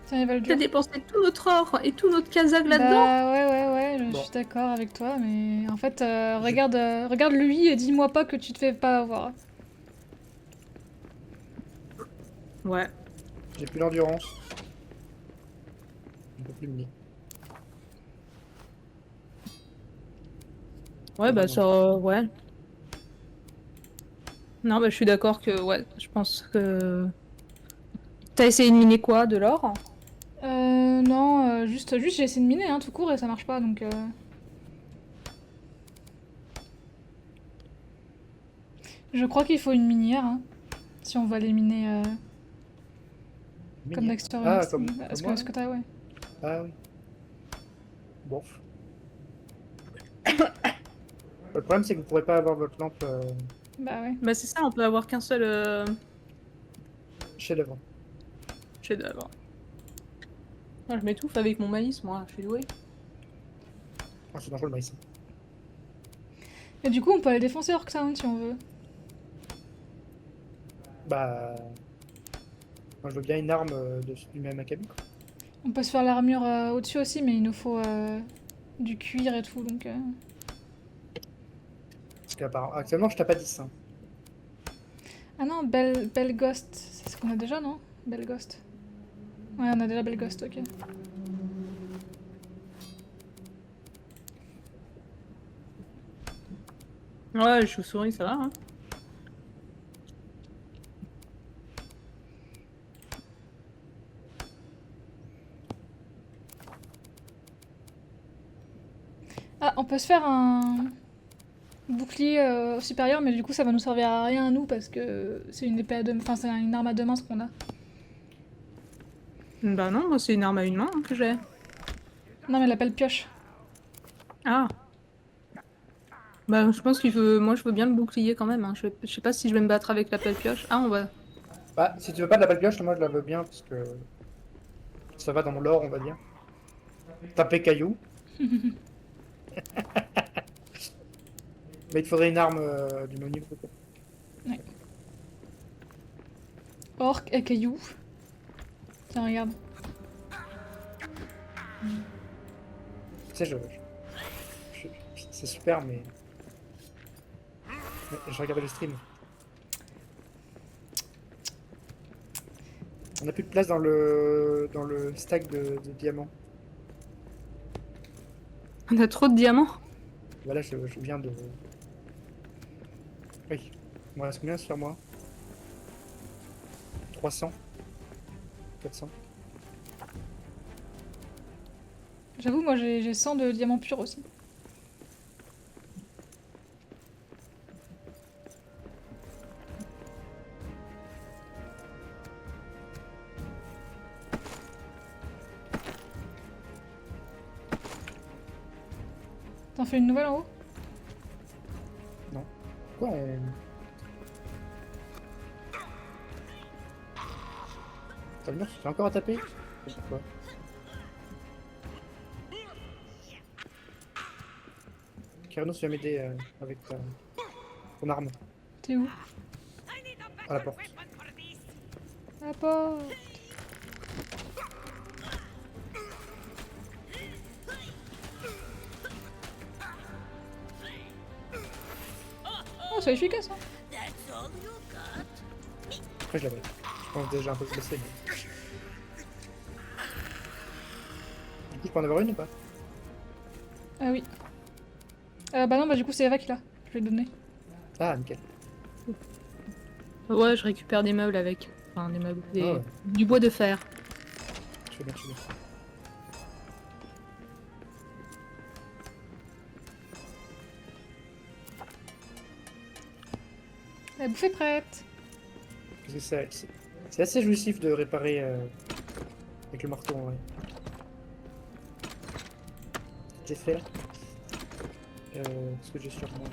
Tiens, il va le T'as dur. dépensé tout notre or et tout notre kazakh là-dedans? Bah ouais, je Bon. suis d'accord avec toi, mais en fait, regarde lui et dis-moi pas que tu te fais pas avoir. Ouais. J'ai plus l'endurance. Je peux plus me nier. Ouais, bah ça... Ouais. Non, bah je suis d'accord que... Ouais, je pense que... T'as essayé de miner quoi? De l'or? Non, juste j'ai essayé de miner, hein, tout court, et ça marche pas, donc... Je crois qu'il faut une minière, hein, si on va les miner comme Minière. Dexter. Ah, Next. comme Est-ce moi, que t'as, ouais. Ah oui. Bon. Le problème, c'est que vous pourrez pas avoir votre lampe Bah ouais. Bah c'est ça, on peut avoir qu'un seul chez l'œuvre. chef-d'œuvre. Moi, je m'étouffe avec mon maïs, moi, je suis douée. Ah, c'est dangereux le maïs. Et du coup, on peut aller défoncer Orktown si on veut. Bah. Moi, je veux bien une arme du même acabit. Quoi. On peut se faire l'armure au-dessus aussi, mais il nous faut du cuir et tout, donc... Parce qu'actuellement, je tape à 10. Hein. Ah non, Belle Ghost, c'est ce qu'on a déjà, non? Belle Ghost. Ouais, on a déjà Belle Ghost, ok. Ouais, les chauves-souris, ça va, hein. Ah, on peut se faire un bouclier supérieur, mais du coup ça va nous servir à rien à nous parce que c'est une épée à deux... Enfin, c'est une arme à deux mains ce qu'on a. Bah non, moi c'est une arme à une main que j'ai. Non, mais la pelle pioche. Ah. Bah je pense qu'il veut... Moi je veux bien le bouclier quand même, hein. Je sais pas si je vais me battre avec la pelle pioche. Ah, on va... Bah, si tu veux pas de la balle pioche, moi je la veux bien parce que ça va dans mon lore, on va dire. Taper caillou. Mais il te faudrait une arme du même niveau. Quoi. Orc et caillou. Tiens, regarde. Tu sais, c'est super, mais je regardais le stream. On n'a plus de place dans le stack de diamants. On a trop de diamants. Voilà, je viens de... Oui. Il me reste combien sur moi 300 400 J'avoue, moi j'ai 100 de diamants purs aussi. T'en fais une nouvelle en haut? Quoi T'as le mur, tu fais encore à taper? Pourquoi? Kyrnos, tu vas m'aider avec ton arme T'es où? à la porte. À la porte. Oh, c'est efficace, hein. That's all you got? Après, je l'avais. Je pense déjà un peu blessé. Mais... Du coup, je peux en avoir une ou pas? Ah oui. Bah non, bah du coup c'est Eva qui l'a. Je vais le donner. Ah, nickel. Ouais, je récupère des meubles avec. Enfin, des meubles. Ah ouais. Du bois de fer. Je fais bien, je fais bien. La bouffe est prête. Parce que c'est assez jouissif de réparer avec le marteau en vrai. J'ai fait. Parce que j'ai sûrement.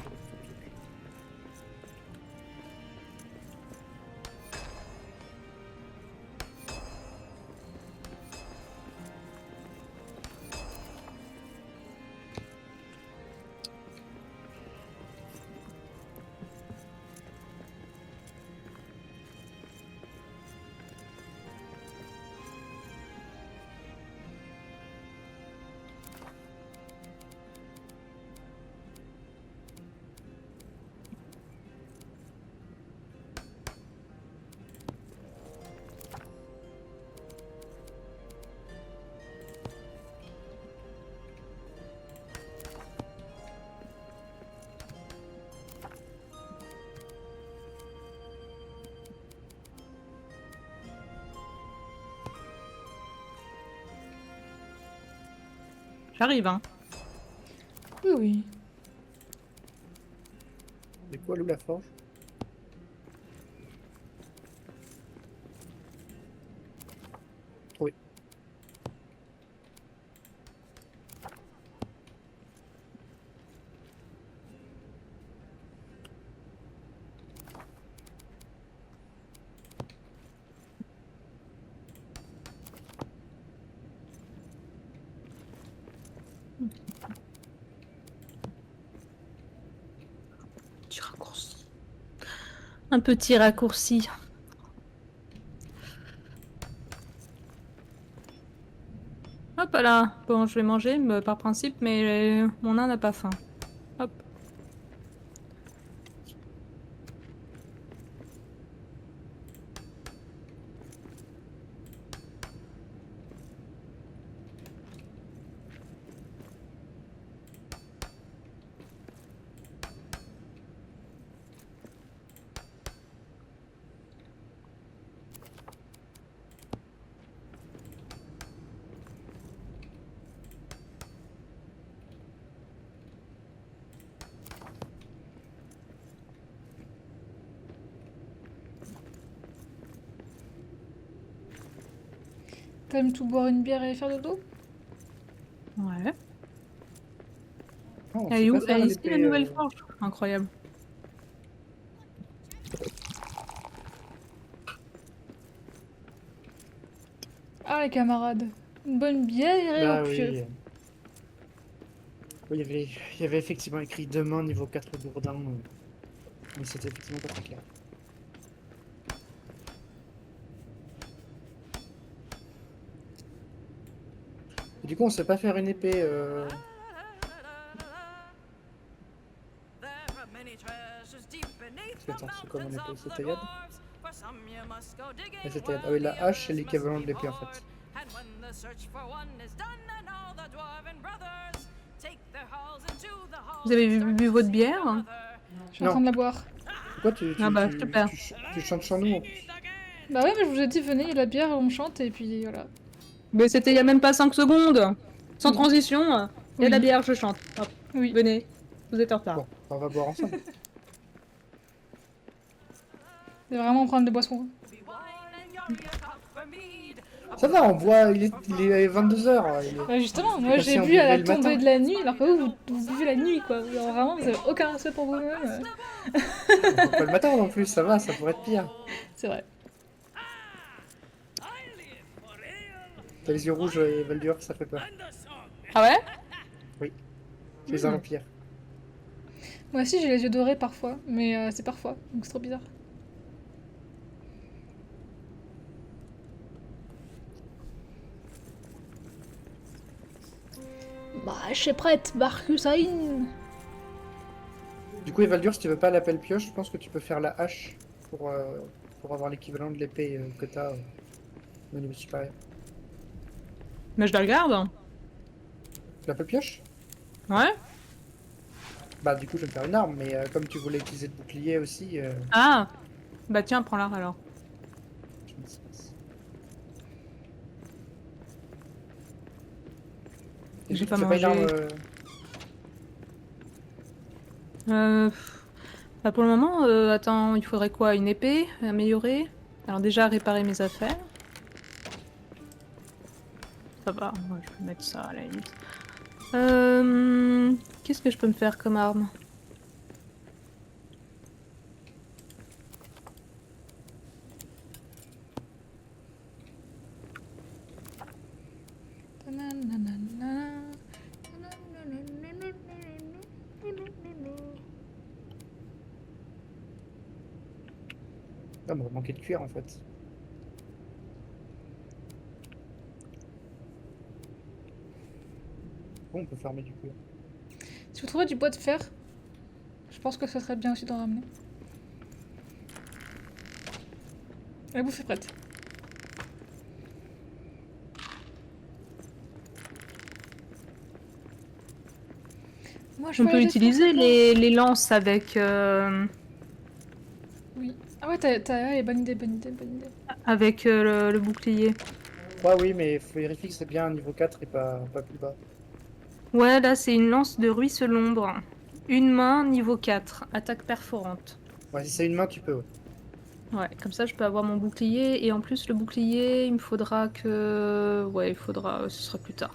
J'arrive, hein. Oui, oui. C'est quoi, Lou, la forge? Oui. Petit raccourci. Un petit raccourci. Hop là. Bon, je vais manger par principe, mais mon nain n'a pas faim. Hop. T'aimes tout boire une bière et faire dodo? Ouais. Oh, on Elle sait est pas où? faire Elle est un ici, épée, la nouvelle forge. Incroyable. Ah les camarades. Une bonne bière et Bah au pieu. oui. Oui, il y avait effectivement écrit demain niveau 4 Bourdin, mais c'était effectivement pas très clair. Et du coup, on sait pas faire une épée. There are many treasures deep beneath the Attends, c'est quoi mon mountains épée? of C'est the Taillade? dwarves. For some you must go digging Ouais, c'est Taillade. Ah where oui, la the hache, c'est others l'équivalent must de be l'épée en fait. bored. And when the search for one is done and all the dwarven brothers take their halls into the halls Vous avez and bu start bu to votre seek bière? one another. Je suis en train de la boire. Pourquoi tu, Ah tu, bah, tu, super. tu chantes sans nous en plus? Bah ouais, mais je vous ai dit, venez, il y a la bière, on chante et puis voilà. Mais c'était il y a même pas 5 secondes. Sans Oui. transition. Il y a de la Oui. bière, je chante. Hop, Oui. venez. Vous êtes en retard. Bon, on va boire ensemble. C'est vraiment prendre des boissons. Be wine and you're a cup for mead. A Ça va, on voit, il est 22h. Bah justement, moi comme j'ai si on bu à la buvait le matin. tombée de la nuit, alors que vous buvez la nuit quoi. Genre, vraiment, vous avez aucun respect pour vous-même. On voit pas le matin non plus, ça va, ça pourrait être pire. C'est vrai. T'as les yeux rouges et Valdur, ça fait peur. Ah ouais? C'est les vampires. Moi aussi j'ai les yeux dorés parfois, mais c'est parfois, donc c'est trop bizarre. Bah, je suis prête, Marcus Ain. Du coup, Valdur, si tu veux pas l'appel pioche, je pense que tu peux faire la hache pour avoir l'équivalent de l'épée que t'as au niveau supérieur. Mais je la garde. L'appel pioche? Ouais. Bah, du coup, je vais me faire une arme, mais comme tu voulais utiliser le bouclier aussi, Ah. Bah tiens, prends-la alors. je me dis, Et J'ai tu pas fais mangé. une arme, Bah pour le moment, attends, il faudrait quoi? Une épée? Améliorer? Alors déjà, réparer mes affaires. Ça va, moi, je peux mettre ça à la limite. Qu'est-ce que je peux me faire comme arme? Ah, on va manquer de cuir en fait. Bon, on peut farmer du cuir. Si vous trouvez du bois de fer, je pense que ce serait bien aussi d'en ramener. La bouffe est prête. Moi, je On veux peut aller utiliser défoncer les lances avec, Oui. Ah ouais, allez, bonne idée, bonne idée, bonne idée. avec le bouclier. Ouais, oui, mais il faut vérifier que c'est bien un niveau 4 et pas plus bas. Ouais, là, c'est une lance de ruisselombre. Une main, niveau 4. Attaque perforante. Ouais, si c'est une main, tu peux. Ouais. Ouais, comme ça, je peux avoir mon bouclier. Et en plus, le bouclier, il me faudra que... Ouais, il faudra... Ce sera plus tard.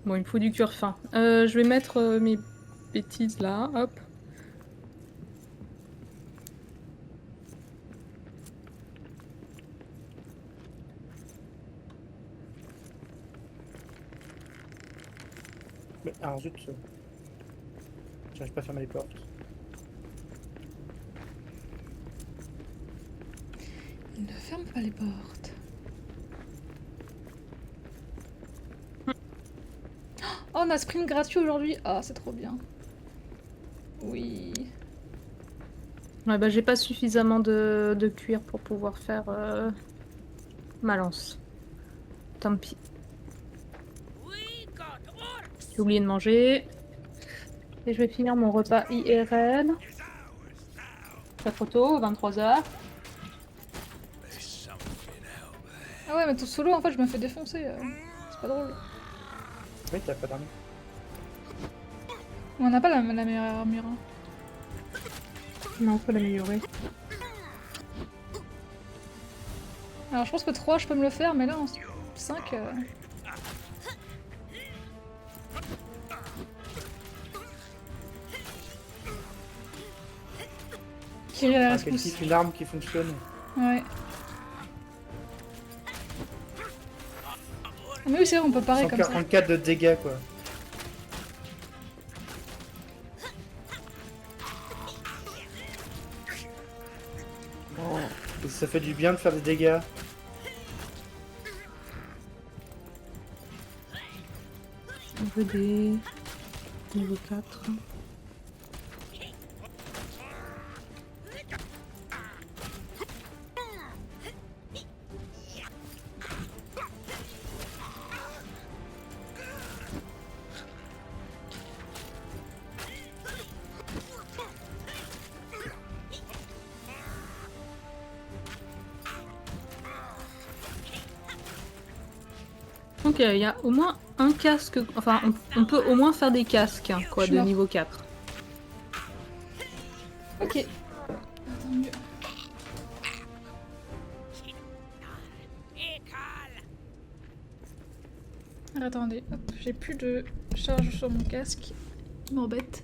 Bon, il me faut du cuir fin. Je vais mettre mes bêtises là. Hop. Mais, alors zut, j'arrive pas à fermer les portes. Ne ferme pas les portes. Oh, on a sprint gratuit aujourd'hui. Ah, c'est trop bien. Oui. Ouais, bah, j'ai pas suffisamment de cuir pour pouvoir faire ma lance. Tant pis. We got orcs. J'ai oublié de manger. Et je vais finir mon repas IRL. Pas trop tôt, 23h. Ah ouais, mais tout solo, en fait, je me fais défoncer. C'est pas drôle. Oui, t'as pas d'arme. On n'a pas la meilleure armure. Hein. Non, faut l'améliorer. Alors, je pense que 3, je peux me le faire, mais là, en 5... Tirer à la Quel rescousse. type une arme qui fonctionne. Ouais. Ah, mais oui, c'est vrai, on peut parer comme ça. 144 de dégâts, quoi. Et ça fait du bien de faire des dégâts. On veut des... Niveau 4. Ok, il y a au moins un casque, enfin on peut au moins faire des casques, hein, quoi, Je suis de mort. niveau 4. Ok. Attends mieux. Alors, attendez, hop, j'ai plus de charge sur mon casque. Il m'embête.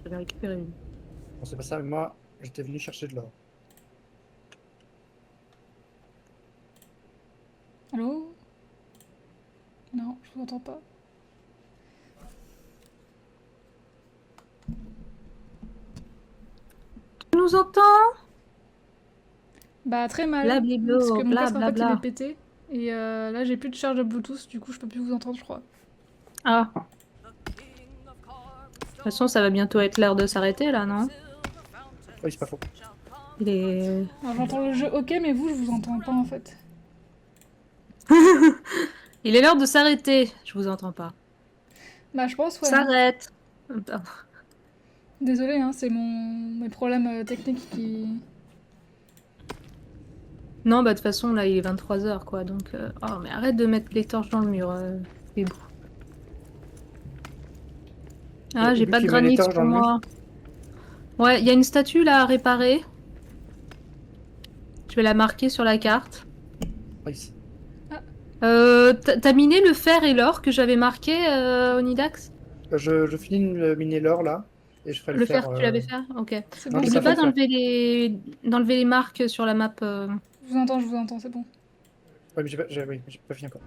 J'avais récupéré une. Bon, c'est pas ça, mais moi, j'étais venu chercher de l'or. Allô? Non, je vous entends pas. Tu nous entends? Bah très mal, Blablabla, parce que mon casque en fait il blablabla. est pété. Et là j'ai plus de charge Bluetooth, du coup je peux plus vous entendre je crois. Ah. De toute façon, ça va bientôt être l'heure de s'arrêter là, non? Oui, c'est pas faux. Il est. Alors j'entends le jeu ok mais vous je vous entends pas en fait. Il est l'heure de s'arrêter. Je vous entends pas. Bah je pense ouais. S'arrête. Désolée hein, c'est mes problèmes techniques qui... Non, bah de toute façon, là, il est 23h, quoi. Donc, oh, mais arrête de mettre les torches dans le mur, Bébou. Ah, Et j'ai vu pas de qu'il met les granit torches sur dans le mur. moi. Ouais, il y a une statue là à réparer. Je vais la marquer sur la carte. Oui. T'as miné le fer et l'or que j'avais marqué, Onidax? Je finis de miner l'or là. Et je ferai Le fer, tu l'avais fait? Ok. C'est Non, bon, j'ai N'oublie pas pas fait le d'enlever les marques sur la map. je vous entends, c'est bon. Ouais, mais j'ai pas fini encore.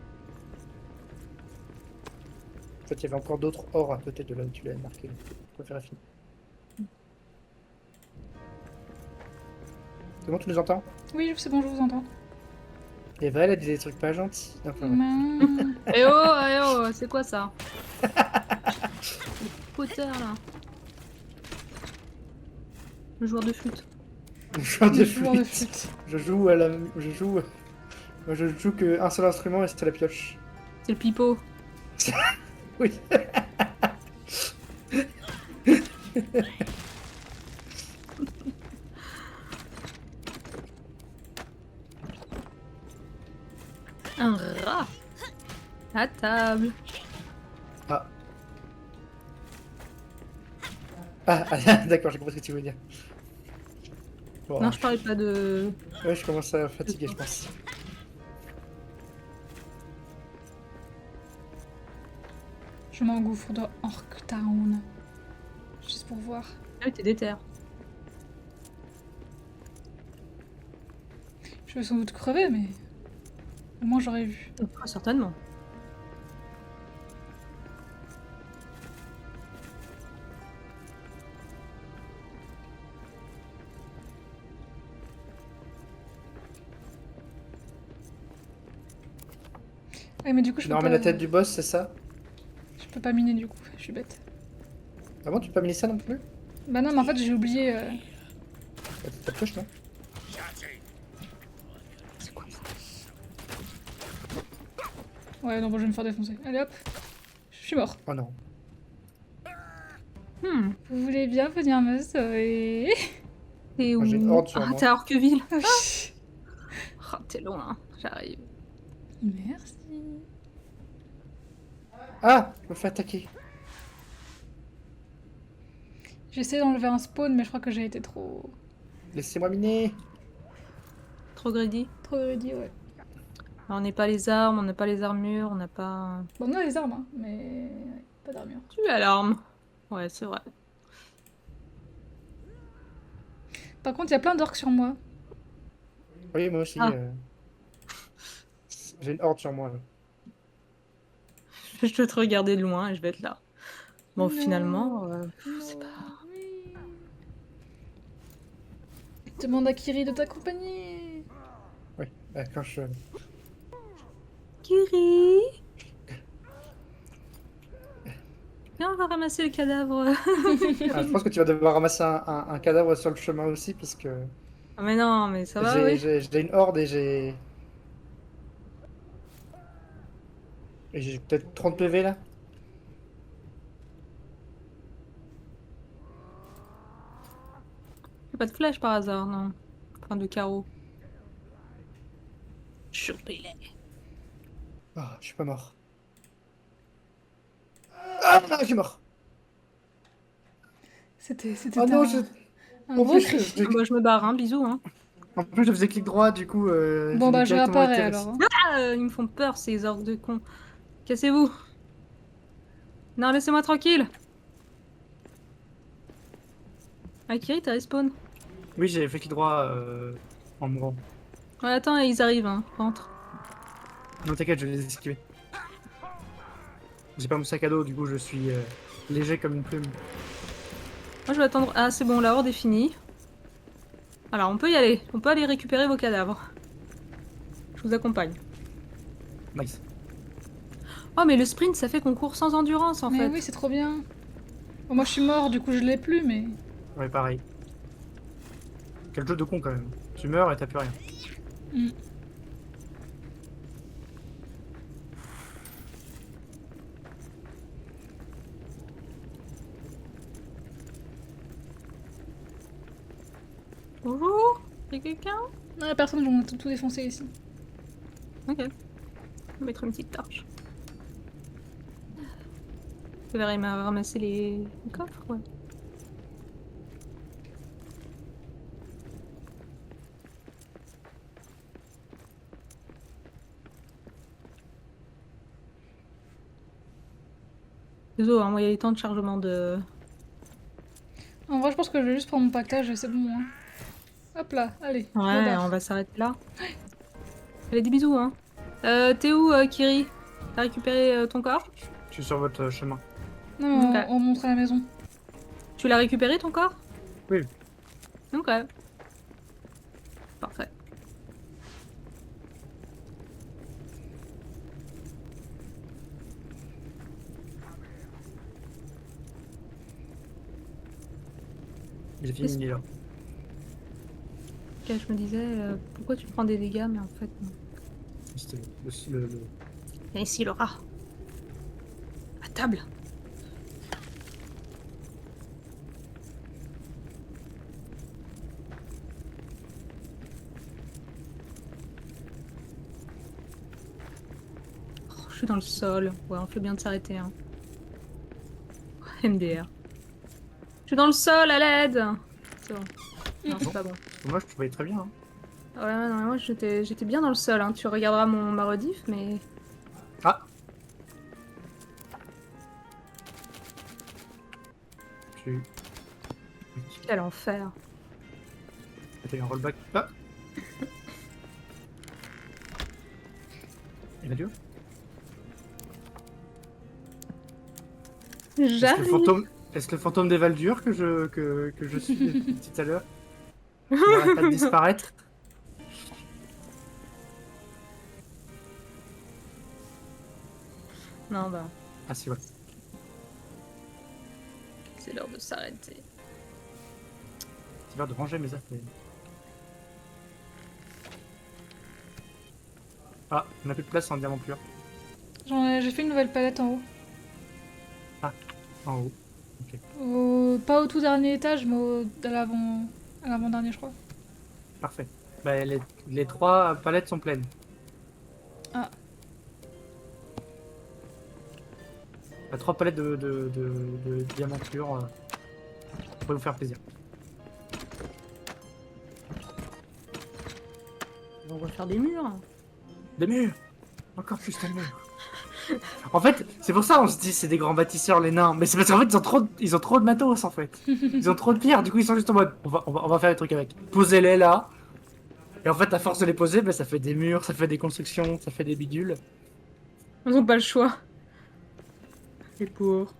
En fait, il y avait encore d'autres ors à côté de là où tu l'avais marqué. Je préfère finir. C'est bon, tu nous entends? Oui c'est bon je vous entends. Et Val a dit des trucs pas gentils. Enfin, ouais. Mais... Eh oh, c'est quoi ça? Potter là. Le joueur de flûte. Joueur de Le joueur de flûte. flûte. Je joue à la. Je joue qu'un seul instrument et c'était la pioche. C'est le pipeau. Oui. Un rat. À table. Ah. Ah, d'accord, j'ai compris ce que tu voulais dire. Bon, Non, je parlais pas de. ouais, je commence à fatiguer, je pense. Je m'engouffre dans Orktown. Juste pour voir. Ah oui, t'es déter. Je vais sans doute crever mais... Au moins j'aurais vu. Ah, certainement. Ouais mais du coup je peux Normalement, pas... la tête du boss, c'est ça? Je peux pas miner du coup, je suis bête. Ah bon, tu peux pas miner ça non plus? Bah non mais en fait j'ai oublié... Bah, ta pioche, non? C'est quoi ça? Ouais non bon je vais me faire défoncer. Allez hop. Je suis mort. Oh non. Vous voulez bien venir me sauver? T'es Moi, j'ai une où? horde sur Ah, moi. t'es à Orqueville. Oh, t'es loin. J'arrive. Merci. Ah! Je me fais attaquer. J'essaie d'enlever un spawn mais je crois que j'ai été trop... Laissez-moi miner. Trop greedy. Trop greedy ouais. Alors, on n'est pas les armes, on n'a pas les armures, on n'a pas. Bon on a les armes hein, mais... ouais, pas d'armure. Tu as l'arme. Ouais, c'est vrai. Par contre il y a plein d'orques sur moi. Oui, moi aussi. Ah. J'ai une horde sur moi. Là. Je dois te regarder de loin et je vais être là. Bon, Non. finalement, Non. c'est pas. Oui. Demande à Kiri de t'accompagner. Oui, bah, quand je. Kiri. Viens, on va ramasser le cadavre. Ah, je pense que tu vas devoir ramasser un cadavre sur le chemin aussi, parce que Ah, mais non, mais ça va, oui. j'ai une horde et j'ai. Et j'ai peut-être 30 PV là. Pas de flèche par hasard, non. Enfin, de carreau. Chopez-les. Ah, je suis pas mort. Ah, je suis mort. C'était Oh non, un Mon vieux bouche, cri. Moi, je me barre, hein. Bisous, hein. En plus, je faisais clic droit, du coup. Bon, l'ai bah, je directement réapparais atterri. alors. Hein. Ah, ils me font peur, ces orques de cons. Cassez-vous. Non, laissez-moi tranquille. Akiri, t'as respawn. Oui, j'ai fait clic droit en mourant. Ouais, attends, ils arrivent, hein. Rentre. Non, t'inquiète, je vais les esquiver. J'ai pas mon sac à dos, du coup, je suis léger comme une plume. Moi, je vais attendre. Ah, c'est bon, la horde est finie. Alors, on peut y aller. On peut aller récupérer vos cadavres. Je vous accompagne. Nice. Oh, mais le sprint, ça fait qu'on court sans endurance, en Mais fait. oui, c'est trop bien. Bon, moi, je suis mort, du coup, je l'ai plus, mais. Ouais, pareil. Quel jeu de con, quand même. Tu meurs et t'as plus rien. Mm. Bonjour. Y'a quelqu'un? Non, y'a personne, on a tout défoncé ici. Ok. On va mettre une petite torche. Tu verras, il m'a ramassé les coffres, ouais. Désolé, hein, moi, il y a les temps de chargement de... En vrai, je pense que je vais juste prendre mon pactage et c'est bon. Hein. Hop là, allez, je Ouais, barre. on va s'arrêter là. Allez, des bisous, hein. T'es où, Kiri? T'as récupéré ton corps? Je suis sur votre chemin. Non, mais Ok. on montre à la maison. Tu l'as récupéré, ton corps? Oui. Ok. Parfait. J'ai fini là. Ok, je me disais, pourquoi tu prends des dégâts, mais en fait, non. C'était Et ici, le rat. À table. Oh, je suis dans le sol. Ouais, on fait bien de s'arrêter, hein. MDR. Je suis dans le sol, à l'aide. C'est bon. Non, c'est pas bon. Moi, je trouvais très bien. Hein. Ouais, non, mais moi, j'étais bien dans le sol, hein. Tu regarderas ma rediff, mais... Ah. J'ai eu. Quel enfer. T'as eu un rollback. Ah. Il a Dieu. Est-ce que le J'arrive. fantôme, est-ce que le fantôme des Valdures que je suis depuis tout à l'heure n'arrête pas de disparaître? Non, bah, Ah si, ouais. c'est l'heure de s'arrêter. C'est l'heure de ranger mes affaires. Ah, on n'a plus de place en diamant pur. J'ai fait une nouvelle palette en haut. En haut. Pas au tout dernier étage, mais à l'avant-dernier, je crois. Parfait. Bah, les 3 palettes sont pleines. Ah. Bah, 3 palettes de diamants purs pour vous faire plaisir. On va faire des murs. Des murs. Encore plus de murs. En fait, c'est pour ça on se dit c'est des grands bâtisseurs les nains. Mais c'est parce qu'en fait ils ont trop de matos en fait. Ils ont trop de pierres, du coup ils sont juste en mode on va faire des trucs avec. Posez-les là. Et en fait à force de les poser, bah, ça fait des murs, ça fait des constructions, ça fait des bidules. Ils ont pas le choix. Les pauvres.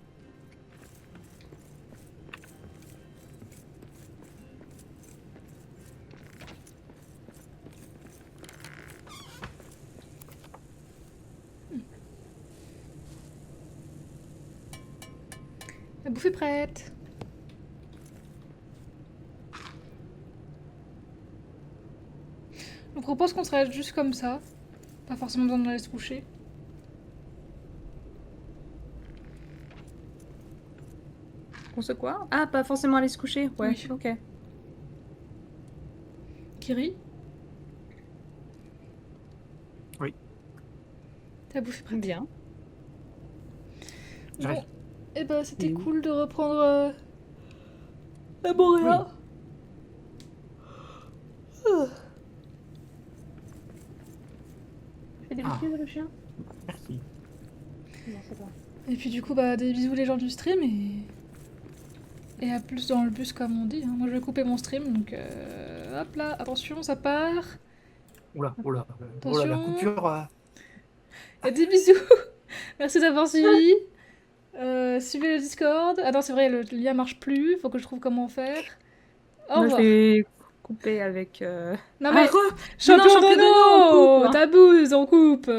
La bouffe est prête. Je vous propose qu'on se reste juste comme ça. Pas forcément besoin d'aller se coucher. On se quoi? Ah, pas forcément aller se coucher. Ouais, Oui. ok. Kiri, Oui. ta bouffe est prête. Bien. J'arrive. Bon, et ben c'était Et où cool de reprendre la Boréa. Oui. Fais des Ah. bisous, le chien. Merci. Non, c'est pas. Et puis du coup, bah, des bisous les gens du stream et à plus dans le bus comme on dit. Hein. Moi je vais couper mon stream donc hop là, attention, ça part. Oula, oula. Oula, la Attention. coupure. Et des bisous. Merci d'avoir suivi. Suivez le Discord. Ah non, c'est vrai, le lien marche plus. Faut que je trouve comment faire. Au Moi, je revoir. vais couper avec. Non mais champion champion d'Ono, d'Ono, on coupe. t'abuses, on coupe.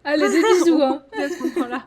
Allez, des bisous hein. À ce moment-là.